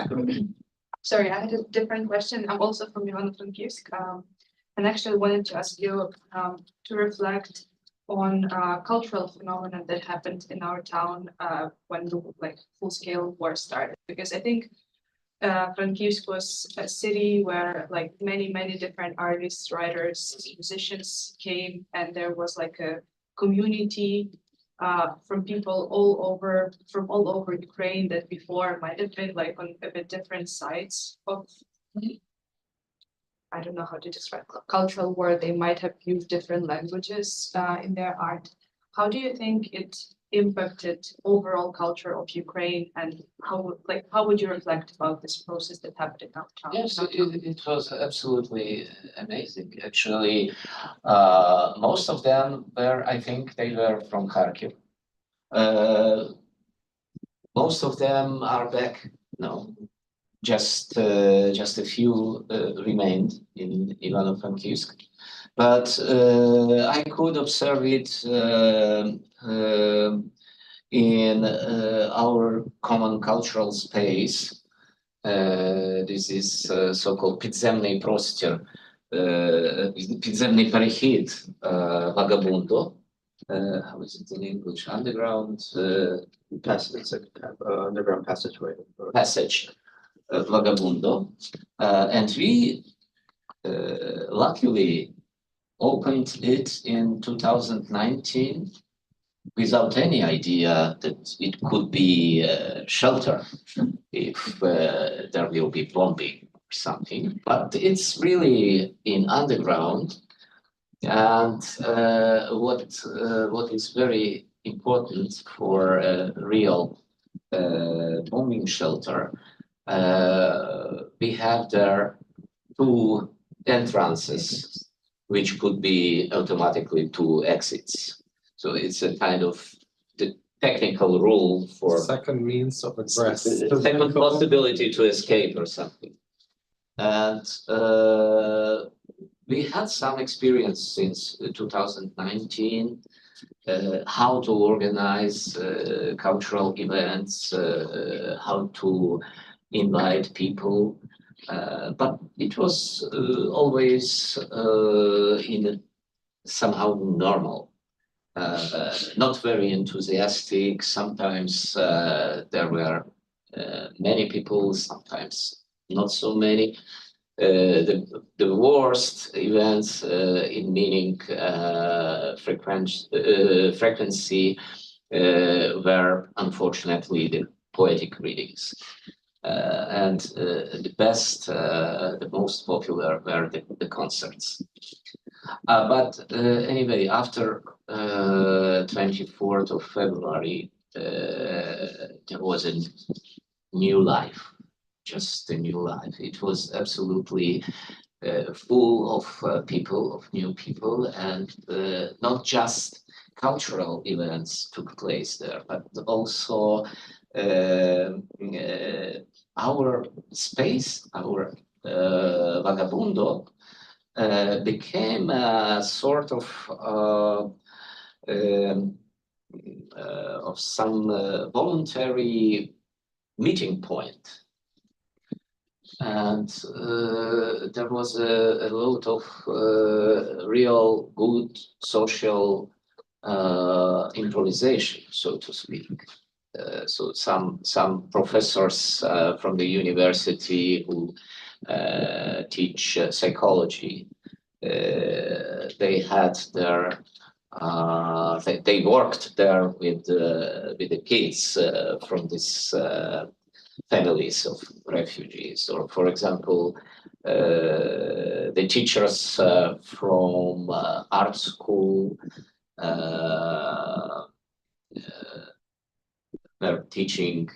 S7: Sorry, I had a different question. I'm also from Ivano-Frankivsk, and actually wanted to ask you to reflect on cultural phenomena that happened in our town when the full-scale war started. Because I think Frankivsk was a city where many different artists, writers, musicians came, and there was a community from people from all over Ukraine that before might have been like on a bit different sides of, I don't know how to describe cultural war. They might have used different languages in their art. How do you think it impacted overall culture of Ukraine, and how would you reflect about this process that happened in our town?
S3: Yes, it was absolutely amazing. Actually, most of them were, I think they were from Kharkiv. Most of them are back now. Just a few remained in Ivano-Frankivsk. But I could observe it in our common cultural space. This is so-called підземний простір, підземний перехід Vagabundo. How is it in English? Underground
S4: Passage, it's a underground passageway.
S3: passage, Vagabundo. And we luckily opened it in 2019 without any idea that it could be a shelter if there will be bombing or something. But it's really in underground. And what is very important for a real bombing shelter, we have there two entrances, which could be automatically two exits. So it's a kind of the technical rule for
S2: Second means of egress.
S3: second possibility to escape or something. And we had some experience since 2019 how to organize cultural events, how to invite people, but it was always in a somehow normal, not very enthusiastic. Sometimes there were many people, sometimes not so many. The worst events in meaning frequency were unfortunately the poetic readings. And the best, the most popular were the concerts. But anyway, after 24th of February, there was a new life. Just a new life. It was absolutely full of people, of new people, and not just cultural events took place there, but also our space, our Vagabundo, became a sort of some voluntary meeting point. And there was a lot of real good social improvisation, so to speak. So some professors from the university who teach psychology, they had their they worked there with the kids from this families of refugees, or for example, the teachers from art school were teaching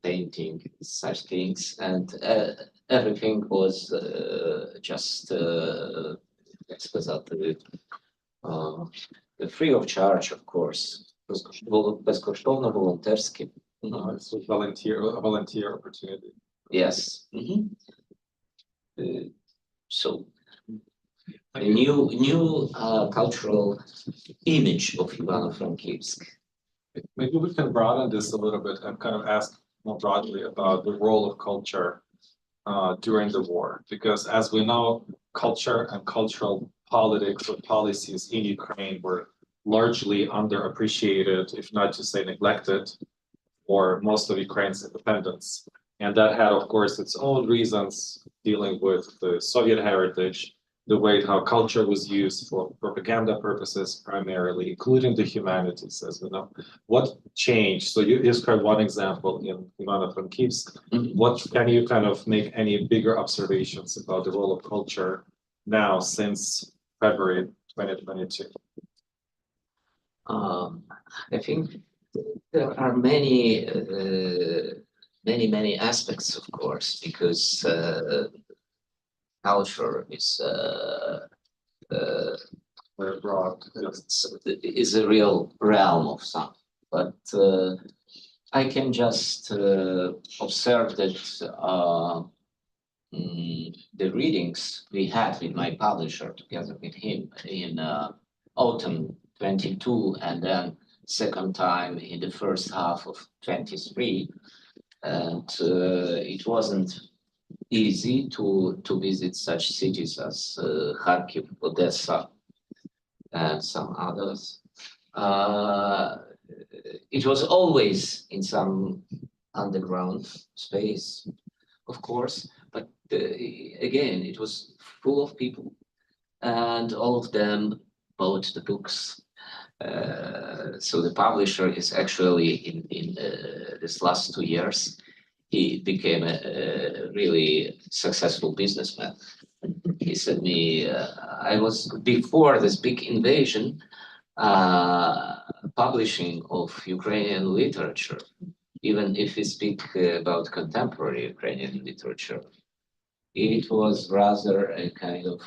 S3: painting, such things, and everything was just free of charge, of course. Безкоштовно волонтерське.
S2: It's a volunteer opportunity.
S3: Yes. So a new cultural image of Ivano-Frankivsk.
S2: Maybe we can broaden this a little bit and kind of ask more broadly about the role of culture during the war, because as we know, culture and cultural politics or policies in Ukraine were largely underappreciated, if not to say neglected, for most of Ukraine's independence. And that had, of course, its own reasons dealing with the Soviet heritage, the way how culture was used for propaganda purposes primarily, including the humanities, as we know. What changed? So you described one example in Ivano-Frankivsk.
S3: Mhm.
S2: What can you kind of make any bigger observations about the role of culture now since February 2022?
S3: I think there are many aspects, of course, because culture
S2: Very broad.
S3: is a real realm of something. But I can just observe that the readings we had with my publisher together with him in autumn 22 and then second time in the first half of 23. And it wasn't easy to visit such cities as Kharkiv, Odessa, and some others. It was always in some underground space, of course, but again, it was full of people, and all of them bought the books. So the publisher is actually in this last 2 years, he became a really successful businessman. He said me, I was before this big invasion, publishing of Ukrainian literature, even if we speak about contemporary Ukrainian literature, it was rather a kind of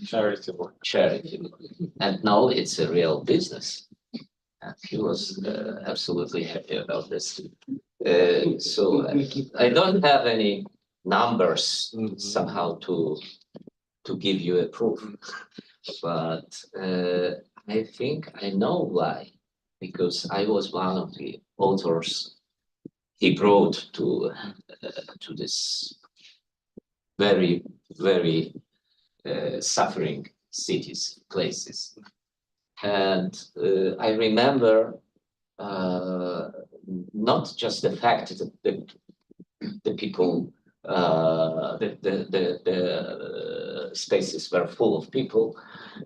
S2: Charity work.
S3: charity. And now it's a real business. And he was absolutely happy about this. So I don't have any numbers somehow to give you a proof, but I think I know why, because I was one of the authors he brought to this very suffering cities, places. And I remember not just the fact that the people, the spaces were full of people,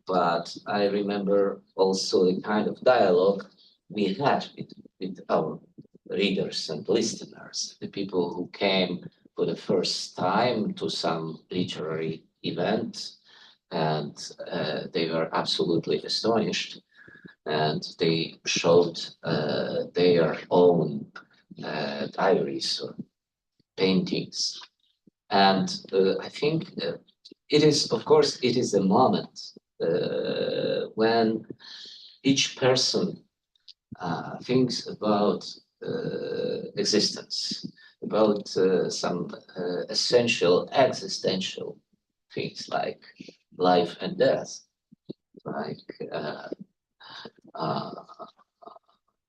S3: but I remember also the kind of dialogue we had with our readers and listeners, the people who came for the first time to some literary event, and they were absolutely astonished, and they showed their own diaries or paintings. And I think it is, of course, it is a moment when each person thinks about existence, about some essential existential things like life and death, like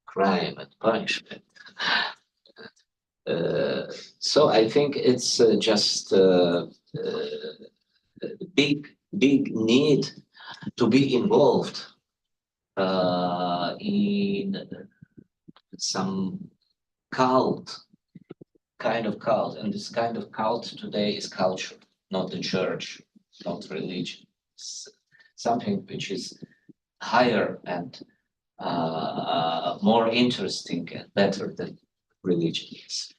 S3: crime and punishment. So I think it's just a big need to be involved in some kind of cult, and this kind of cult today is culture, not the church, not religion. It's something which is higher and more interesting and better than religion is.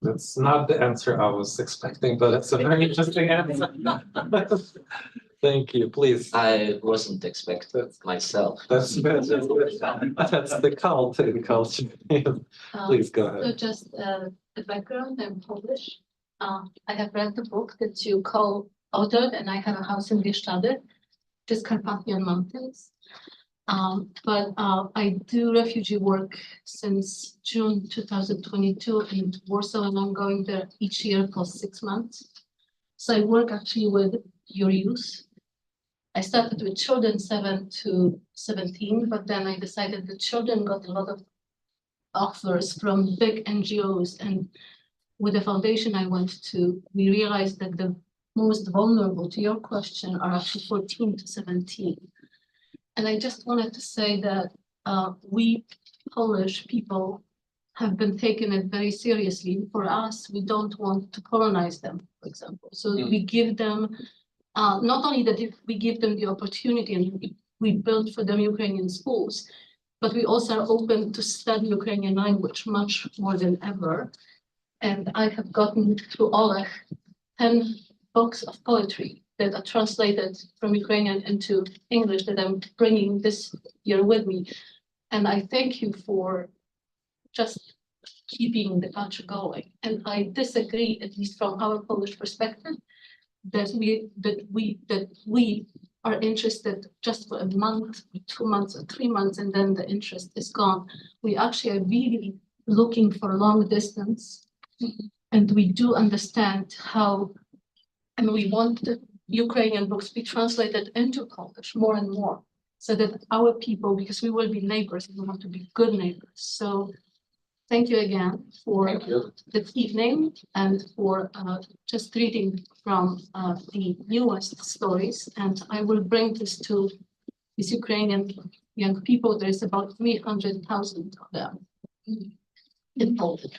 S2: That's not the answer I was expecting, but it's a very interesting answer. Thank you, please.
S3: I wasn't expecting myself.
S2: That's the cult in culture. Please go
S5: So
S2: ahead.
S5: just the background, I'm Polish. I have read the book that you co-authored, and I have a house in Bieszczady, just Carpathian Mountains. But I do refugee work since June 2022 in Warsaw, and I'm going there each year for 6 months. So I work actually with your youth. I started with children 7 to 17, but then I decided the children got a lot of offers from big NGOs, and with the foundation I went to, we realized that the most vulnerable, to your question, are actually 14 to 17. And I just wanted to say that we Polish people have been taken it very seriously. For us, we don't want to colonize them, for example. So we give them, not only that if we give them the opportunity and we build for them Ukrainian schools, but we also are open to study Ukrainian language much more than ever. And I have gotten through Oleg 10 books of poetry that are translated from Ukrainian into English that I'm bringing this year with me. And I thank you for just keeping the culture going. And I disagree, at least from our Polish perspective, that we are interested just for a month, 2 months, or 3 months, and then the interest is gone. We actually are really looking for long distance, and we do understand how, and we want the Ukrainian books be translated into Polish more and more, so that our people, because we will be neighbors, we want to be good neighbors. So thank you again for this evening and for just reading from the newest stories. And I will bring this to these Ukrainian young people. There's about 300,000 of them in Poland.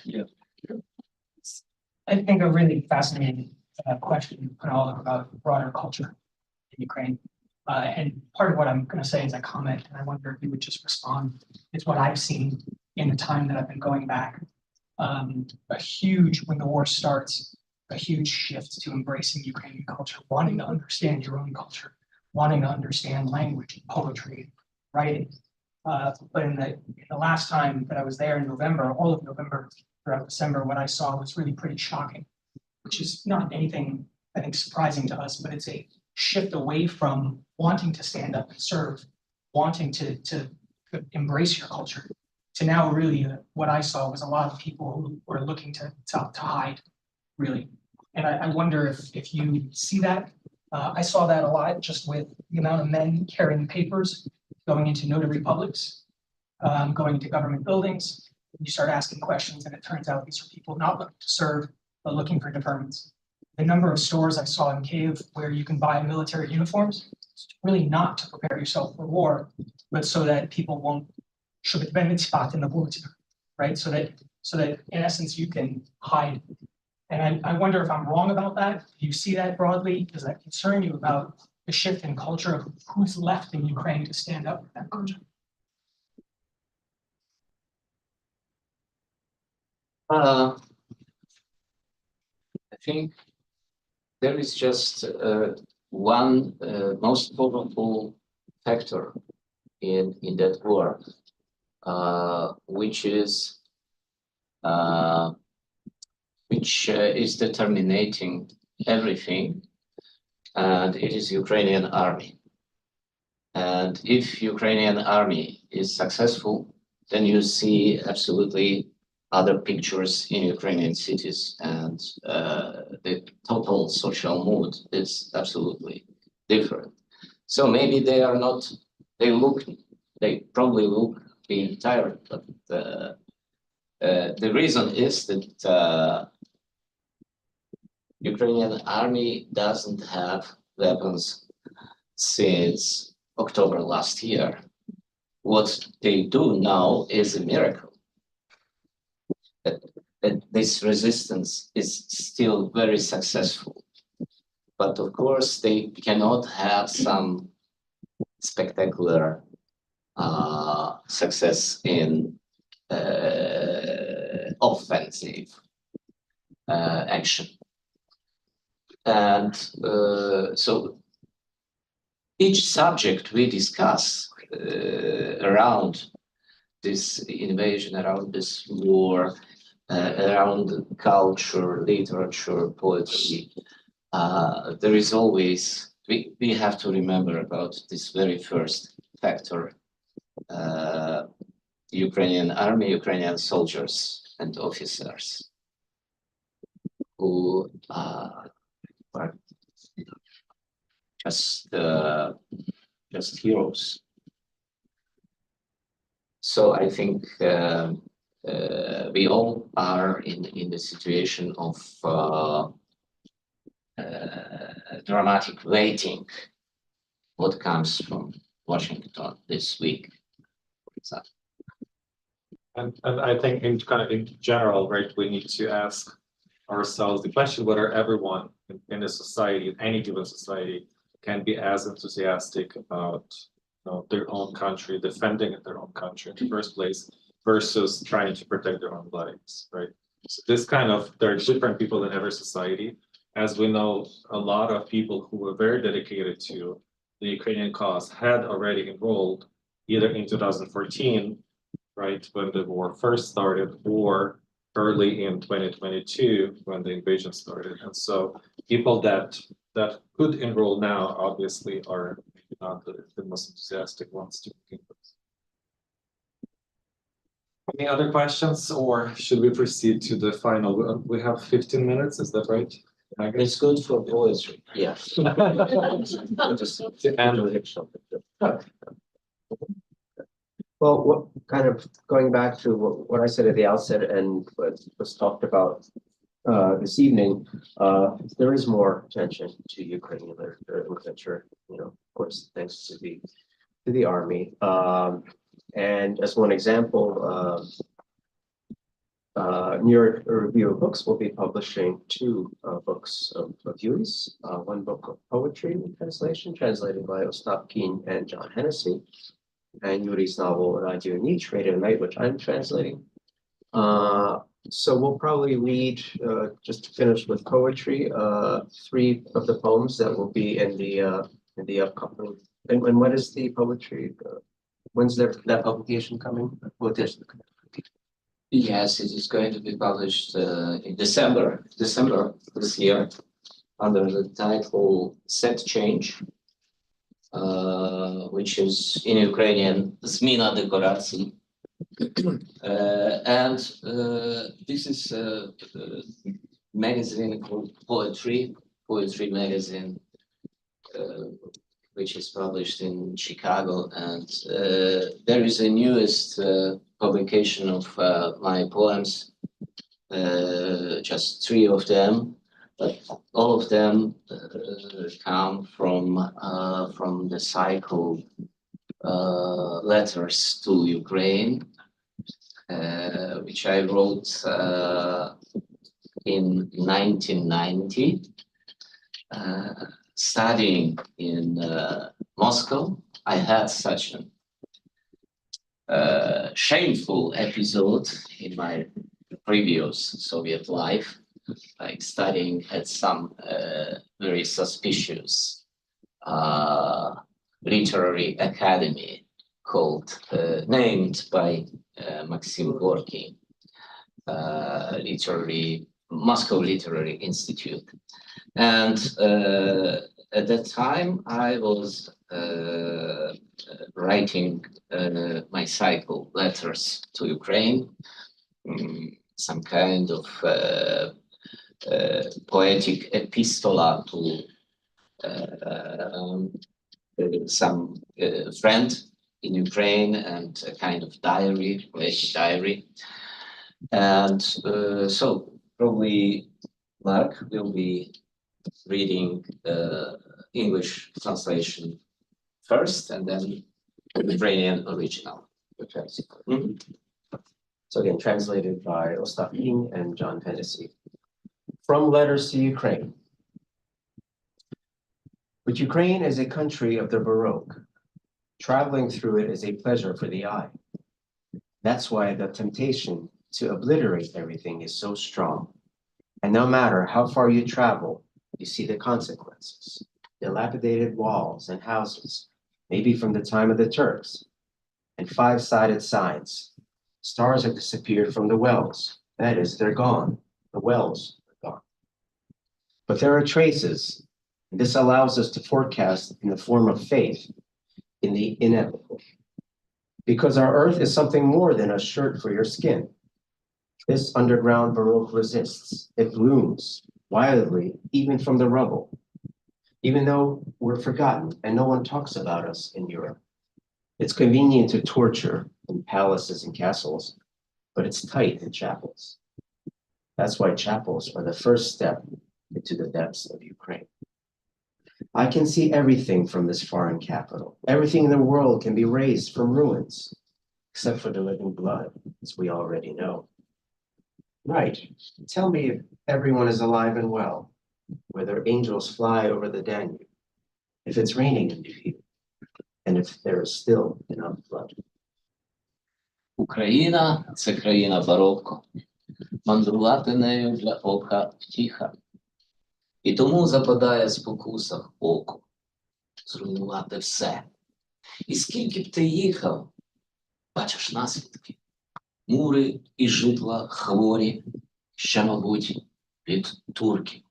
S8: I think a really fascinating question you put all about broader culture in Ukraine. And part of what I'm going to say is a comment, and I wonder if you would just respond. It's what I've seen in the time that I've been going back. A huge, when the war starts, a huge shift to embracing Ukrainian culture, wanting to understand your own culture, wanting to understand language, poetry, writing. But in the last time that I was there in November, all of November throughout December, what I saw was really pretty shocking, which is not anything, I think, surprising to us, but it's a shift away from wanting to stand up and serve, wanting to embrace your culture, to now really what I saw was a lot of people who were looking to hide, really. And I wonder if you see that. I saw that a lot just with the amount of men carrying papers, going into notary publics, going into government buildings. You start asking questions, and it turns out these are people not looking to serve, but looking for deferments. The number of stores I saw in Kyiv where you can buy military uniforms, it's really not to prepare yourself for war, but so that people won't, right? So that in essence you can hide. And I wonder if I'm wrong about that. Do you see that broadly? Does that concern you about the shift in culture of who's left in Ukraine to stand up for that culture?
S3: I think there is just one most powerful factor in that war, which is determining everything, and it is Ukrainian army. And if Ukrainian army is successful, then you see absolutely other pictures in Ukrainian cities, and the total social mood is absolutely different. So maybe they are not, they probably look being tired, but the reason is that Ukrainian army doesn't have weapons since October last year. What they do now is a miracle. That this resistance is still very successful. But of course, they cannot have some spectacular success in offensive action. And so each subject we discuss around this invasion, around this war, around culture, literature, poetry, there is always, we have to remember about this very first factor, Ukrainian army, Ukrainian soldiers and officers who are just heroes. So I think we all are in the situation of dramatic waiting what comes from Washington this week.
S2: And I think in kind of in general, right, we need to ask ourselves the question whether everyone in a society, in any given society, can be as enthusiastic about, you know, their own country, defending their own country in the first place, versus trying to protect their own lives, right? So this kind of, there are different people in every society. As we know, a lot of people who were very dedicated to the Ukrainian cause had already enrolled either in 2014, right, when the war first started, or early in 2022 when the invasion started. And so people that could enroll now obviously are maybe not the most enthusiastic ones to begin with. Any other questions, or should we proceed to the final? We have 15 minutes, is that right?
S3: It's good for poetry, yes.
S2: To end with.
S4: Well, what kind of going back to what I said at the outset and what was talked about this evening, there is more attention to Ukrainian literature, you know, of course, thanks to the army. And as one example, New York Review of Books will be publishing two books of Yuris, one book of poetry translated by Ostap Kin and John Hennessy, and Yuri's novel Radio Nietzsche, Radio Night, which I'm translating. So we'll probably read, just to finish with poetry, three of the poems that will be in the upcoming. And when is the poetry? When's that publication coming?
S3: Yes, it is going to be published in December this year, under the title Set Change, which is in Ukrainian Zmina Dekoracii. And this is a magazine called Poetry magazine, which is published in Chicago. And there is a newest publication of my poems, just three of them, but all of them come from the cycle Letters to Ukraine, which I wrote in 1990, studying in Moscow. I had such a shameful episode in my previous Soviet life, like studying at some very suspicious literary academy called, named by Maxim Gorky, Moscow Literary Institute. And at that time, I was writing my cycle Letters to Ukraine, some kind of poetic epistola to some friend in Ukraine, and a kind of diary, poetic diary. And so probably Mark will be reading the English translation first, and then Ukrainian original.
S4: So again, translated by Ostap Kin and John Hennessy. From Letters to Ukraine. But Ukraine is a country of the Baroque. Traveling through it is a pleasure for the eye. That's why the temptation to obliterate everything is so strong. And no matter how far you travel, you see the consequences. Dilapidated walls and houses, maybe from the time of the Turks, and five-sided signs. Stars have disappeared from the wells. That is, they're gone. The wells are gone. But there are traces. And this allows us to forecast in the form of faith in the inevitable. Because our earth is something more than a shirt for your skin. This underground Baroque resists. It blooms wildly, even from the rubble. Even though we're forgotten and no one talks about us in Europe. It's convenient to torture in palaces and castles, but it's tight in chapels. That's why chapels are the first step into the depths of Ukraine. I can see everything from this foreign capital. Everything in the world can be raised from ruins, except for the living blood. as we already know. Right, tell me if everyone is alive and well, whether angels fly over the Danube, if it's raining in Lviv, and if there is still enough blood.
S3: Україна – це країна барокко. Мандрувати нею для ока втіха. І тому западає спокуса в око зруйнувати все. І скільки б ти їхав, бачиш наслідки. Мури і житла хворі, ще, мабуть, від турків.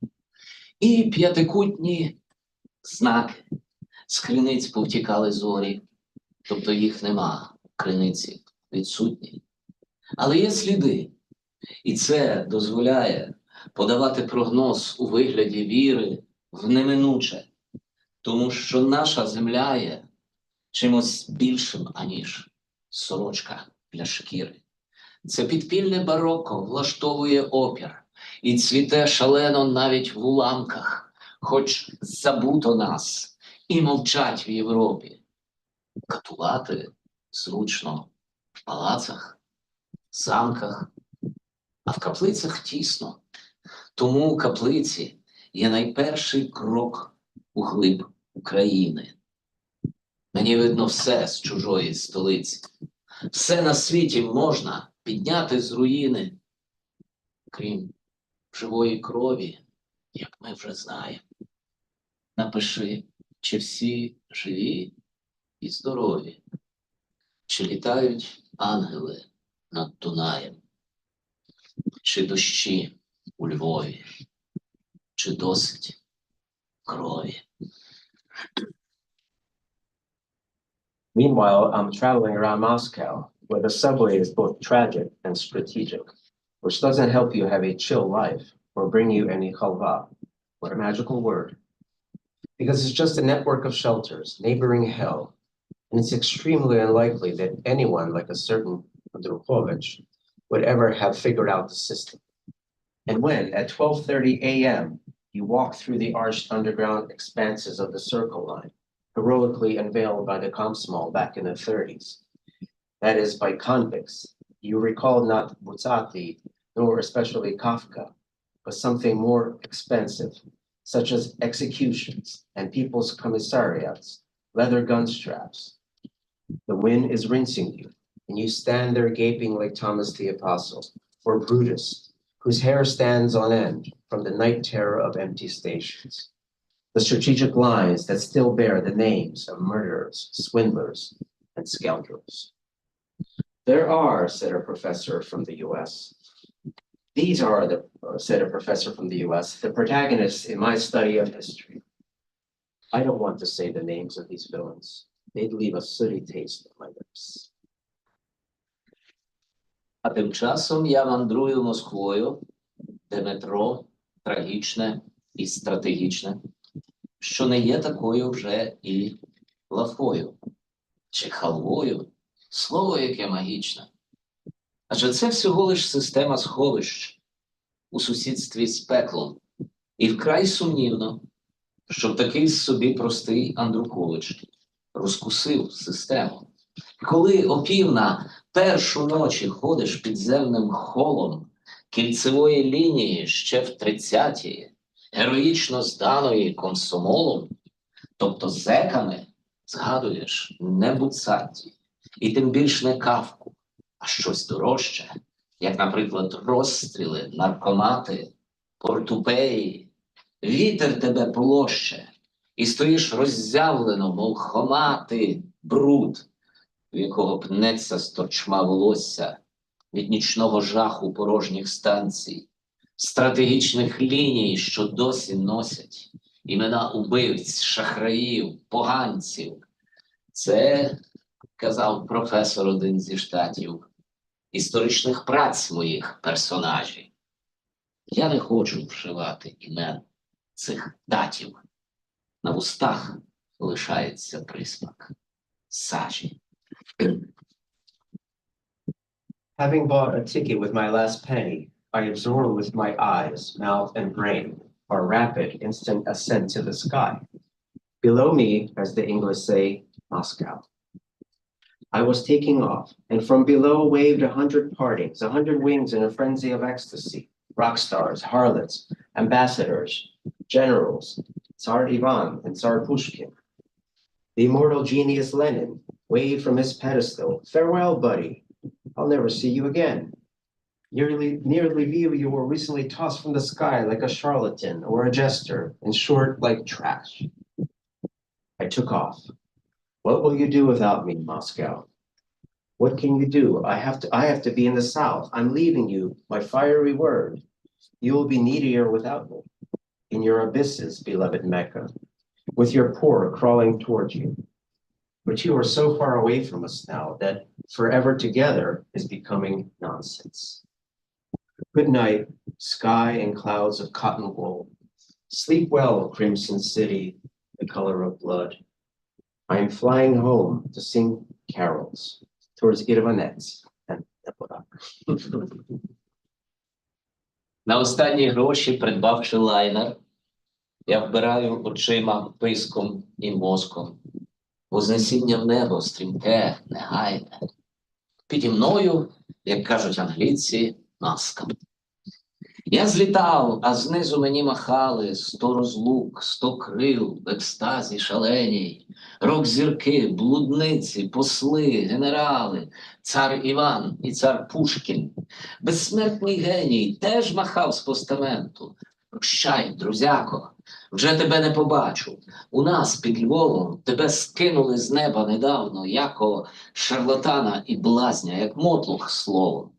S3: І п'ятикутні знаки. З криниць повтікали зорі, тобто їх нема, криниці відсутні. Але є сліди, і це дозволяє подавати прогноз у вигляді віри в неминуче, тому що наша земля є чимось більшим, аніж сорочка для шкіри. Це підпільне барокко влаштовує опір і цвіте шалено навіть в уламках, хоч забуто нас і мовчать в Європі. Катувати зручно в палацах, замках, а в каплицях тісно. Тому каплиці є найперший крок у глиб України. Мені видно все з чужої столиці. Все на світі можна підняти з руїни, крім живої крові, як ми вже знаємо. Напиши, чи всі живі і здорові, чи літають ангели над Дунаєм, чи дощі у Львові, чи досить крові.
S4: Meanwhile, I'm traveling around Moscow, where the subway is both tragic and strategic, which doesn't help you have a chill life or bring you any halva. What a magical word. Because it's just a network of shelters, neighboring hell, and it's extremely unlikely that anyone like a certain Andrukovich would ever have figured out the system. And when, at 12:30 a.m., you walk through the arched underground expanses of the Circle Line, heroically unveiled by the Komsomol back in the 30s, that is, by convicts, you recall not Buzzati, nor especially Kafka, but something more expensive, such as executions and people's commissariats, leather gun straps. The wind is rinsing you, and you stand there gaping like Thomas the Apostle, or Brutus, whose hair stands on end from the night terror of empty stations. The strategic lines that still bear the names of murderers, swindlers, and scoundrels. There are, said a professor from the US. These are, said a professor from the US, the protagonists in my study of history. I don't want to say the names of these villains. They'd leave a sooty taste on my lips.
S3: А тим часом я мандрую Москвою, де метро трагічне і стратегічне, що не є такою вже і лафою, чи халвою, слово яке магічне. Адже це всього лиш система сховищ у сусідстві з пеклом. І вкрай сумнівно, щоб такий собі простий Андрукович розкусив систему. Коли опівна першу ночі ходиш підземним холом кільцевої лінії ще в 30-ті, героїчно зданої комсомолом, тобто зеками, згадуєш не Буцатті, і тим більш не Кавку, а щось дорожче, як, наприклад, розстріли, наркомати, портупеї. Вітер тебе полоще, і стоїш роззявлено, мов хомати, бруд, в якого пнеться сторчма волосся від нічного жаху порожніх станцій, стратегічних ліній, що досі носять імена убивць, шахраїв, поганців. Це, казав професор один зі Штатів, історичних праць моїх персонажів. Я не хочу вживати імен цих датів. На вустах лишається присмак сажі.
S4: Having bought a ticket with my last penny, I absorb with my eyes, mouth, and brain our rapid, instant ascent to the sky. Below me, as the English say, Moscow. I was taking off, and from below waved 100 partings, 100 wings in a frenzy of ecstasy. Rock stars, harlots, ambassadors, generals, Tsar Ivan and Tsar Pushkin. The immortal genius Lenin waved from his pedestal. Farewell, buddy. I'll never see you again. Nearly view you were recently tossed from the sky like a charlatan or a jester, in short, like trash. I took off. What will you do without me, Moscow? What can you do? I have to be in the south. I'm leaving you, my fiery word. You will be needier without me. In your abysses, beloved Mecca, with your poor crawling towards you. But you are so far away from us now that forever together is becoming nonsense. Good night, sky and clouds of cotton wool. Sleep well, Crimson City, the color of blood. I am flying home to sing carols towards Irvanets and Neporak.
S3: На останні гроші, придбавши лайнер, я вбираю очима, писком і мозком. Вознесіння в небо стрімке, негайне. Піді мною, як кажуть англійці, маска. Я злітав, а знизу мені махали 100 розлук, 100 крил в екстазі шаленій. Рок-зірки, блудниці, посли, генерали, цар Іван і цар Пушкін. Безсмертний геній теж махав з постаменту. Прощай, друзяко, вже тебе не побачу. У нас під Львовом тебе скинули з неба недавно, яко шарлатана і блазня, як мотлух словом.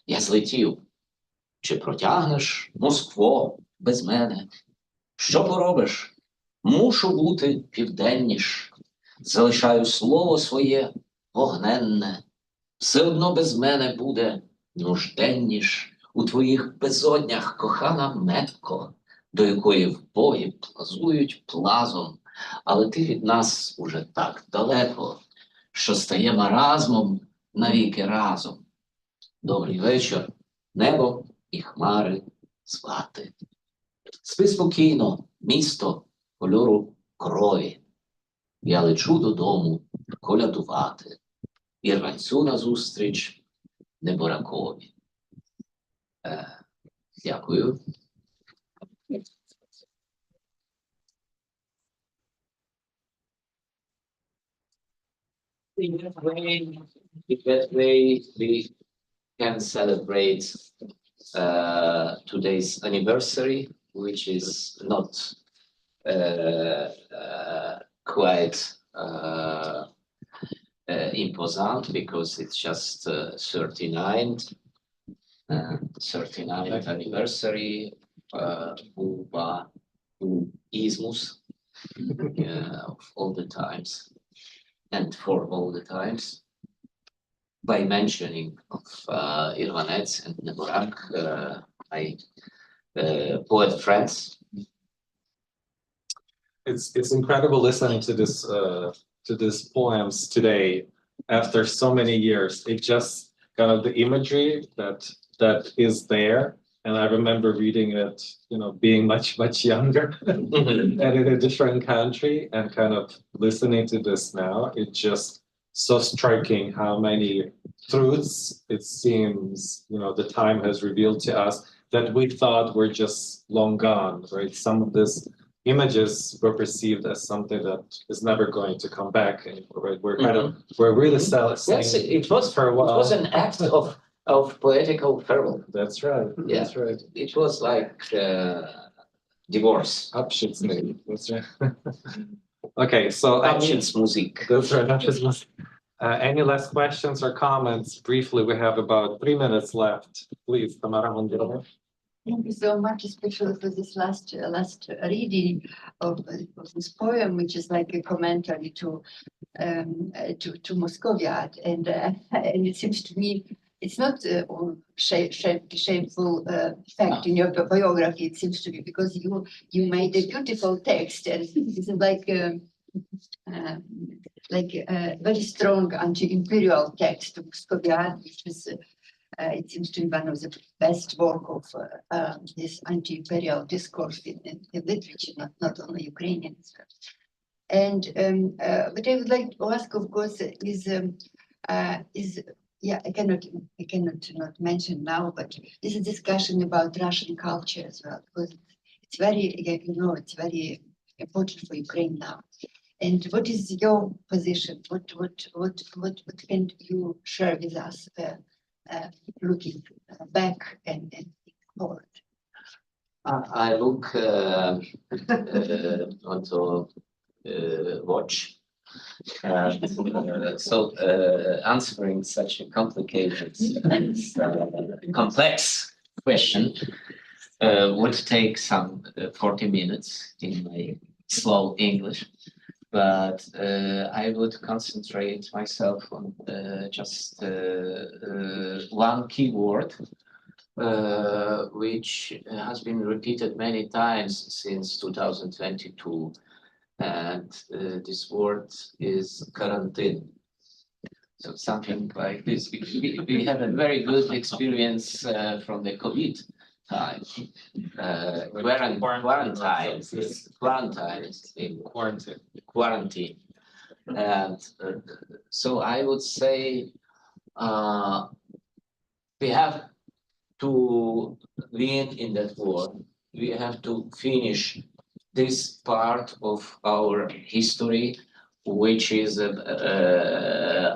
S3: Я злетів. Чи протягнеш, Москво, без мене? Що поробиш? Мушу бути південніш. Залишаю слово своє вогненне. Все одно без мене буде нужденніш. У твоїх безоднях, кохана Мекко, до якої в бої плазують плазом. Але ти від нас уже так далеко, що стає маразмом навіки разом. Добрий вечір, небо і хмари звати. Спи спокійно, місто кольору крові. Я лечу додому колядувати і рванцю назустріч Неборакові. Дякую. In that way, we can celebrate today's anniversary, which is not quite imposant because it's just 39th anniversary Ismus of all the times and for all the times. By mentioning of Irvanets and Neborak, my poet friends.
S2: It's incredible listening to this poems today after so many years. It just kind of the imagery that is there. And I remember reading it, being much younger and in a different country, and kind of listening to this now. It's just so striking how many truths it seems, the time has revealed to us that we thought were just long gone, right? Some of these images were perceived as something that is never going to come back anymore, right? We're really saying
S3: Yes, it was an act of poetical fervor.
S2: That's right.
S3: Yeah.
S2: That's right.
S3: It was like divorce.
S2: Abschiedsmusik. That's right. Okay, so
S3: Abschiedsmusik.
S2: That's right. Abschiedsmusik. Any last questions or comments? Briefly, we have about 3 minutes left. Please, Tamara Mondial.
S9: Thank you so much, especially for this last reading of this poem, which is like a commentary to Moscoviad, and it seems to me it's not shameful fact in your biography. It seems to be because you made a beautiful text, and this is like a very strong anti-imperial text of Moscoviad, which is. It seems to be one of the best work of this anti-imperial discourse in literature, not only Ukrainian. And what I would like to ask, of course, is is, yeah, I cannot not mention now, but this is discussion about Russian culture as well, because it's very, it's very important for Ukraine now. And what is your position? What can you share with us, looking back and forward?
S3: I look onto watch. So answering such a complicated, complex question would take some 40 minutes in my slow English. But I would concentrate myself on just one key word, which has been repeated many times since 2022. And this word is quarantine. So something like this. We have a very good experience from the COVID time. Quarantine. And so I would say we have to win in that war. We have to finish this part of our history, which is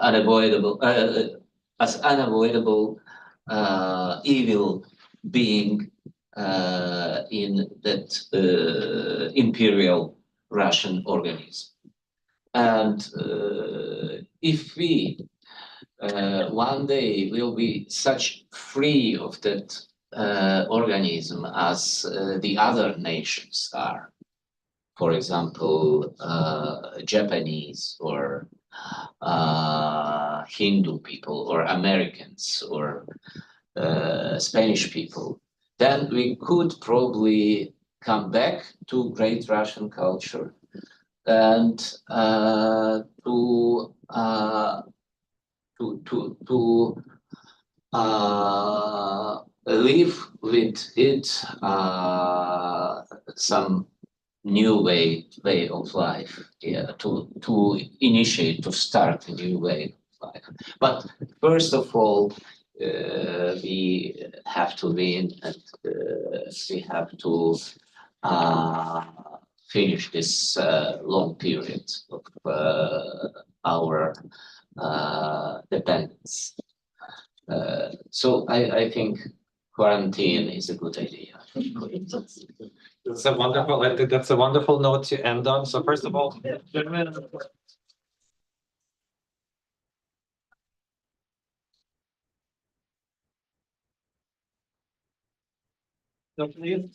S3: unavoidable, as unavoidable evil being in that imperial Russian organism. And if we one day will be such free of that organism as the other nations are, for example, Japanese or Hindu people or Americans or Spanish people, then we could probably come back to great Russian culture and to live with it some new way of life, to initiate, to start a new way of life. But first of all, we have to win, and we have to finish this long period of our dependence. So I think quarantine is a good idea.
S2: That's a wonderful, I think that's a wonderful note to end on. So first of all, gentlemen. So please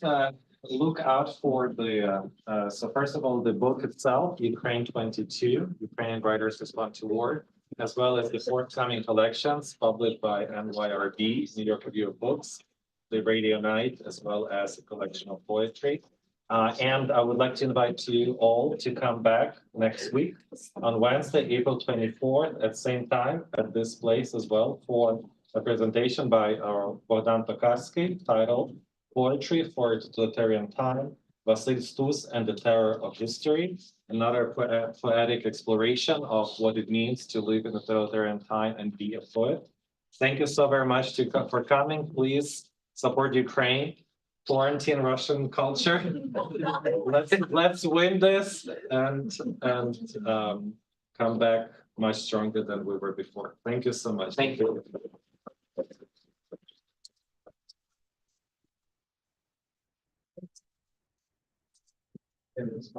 S2: look out for the, so first of all, the book itself, Ukraine 22, Ukrainian Writers Respond to War, as well as the forthcoming collections published by NYRB, New York Review of Books, the Radio Night, as well as a collection of poetry. And I would like to invite you all to come back next week on Wednesday, April 24th at same time at this place as well for a presentation by our Bogdan Tokarski titled Poetry for a Totalitarian Time, Vasil Stus and the Terror of History, another poetic exploration of what it means to live in a totalitarian time and be a poet. Thank you so very much for coming. Please support Ukraine, quarantine Russian culture. Let's win this and come back much stronger than we were before. Thank you so much.
S3: Thank you.
S2: That's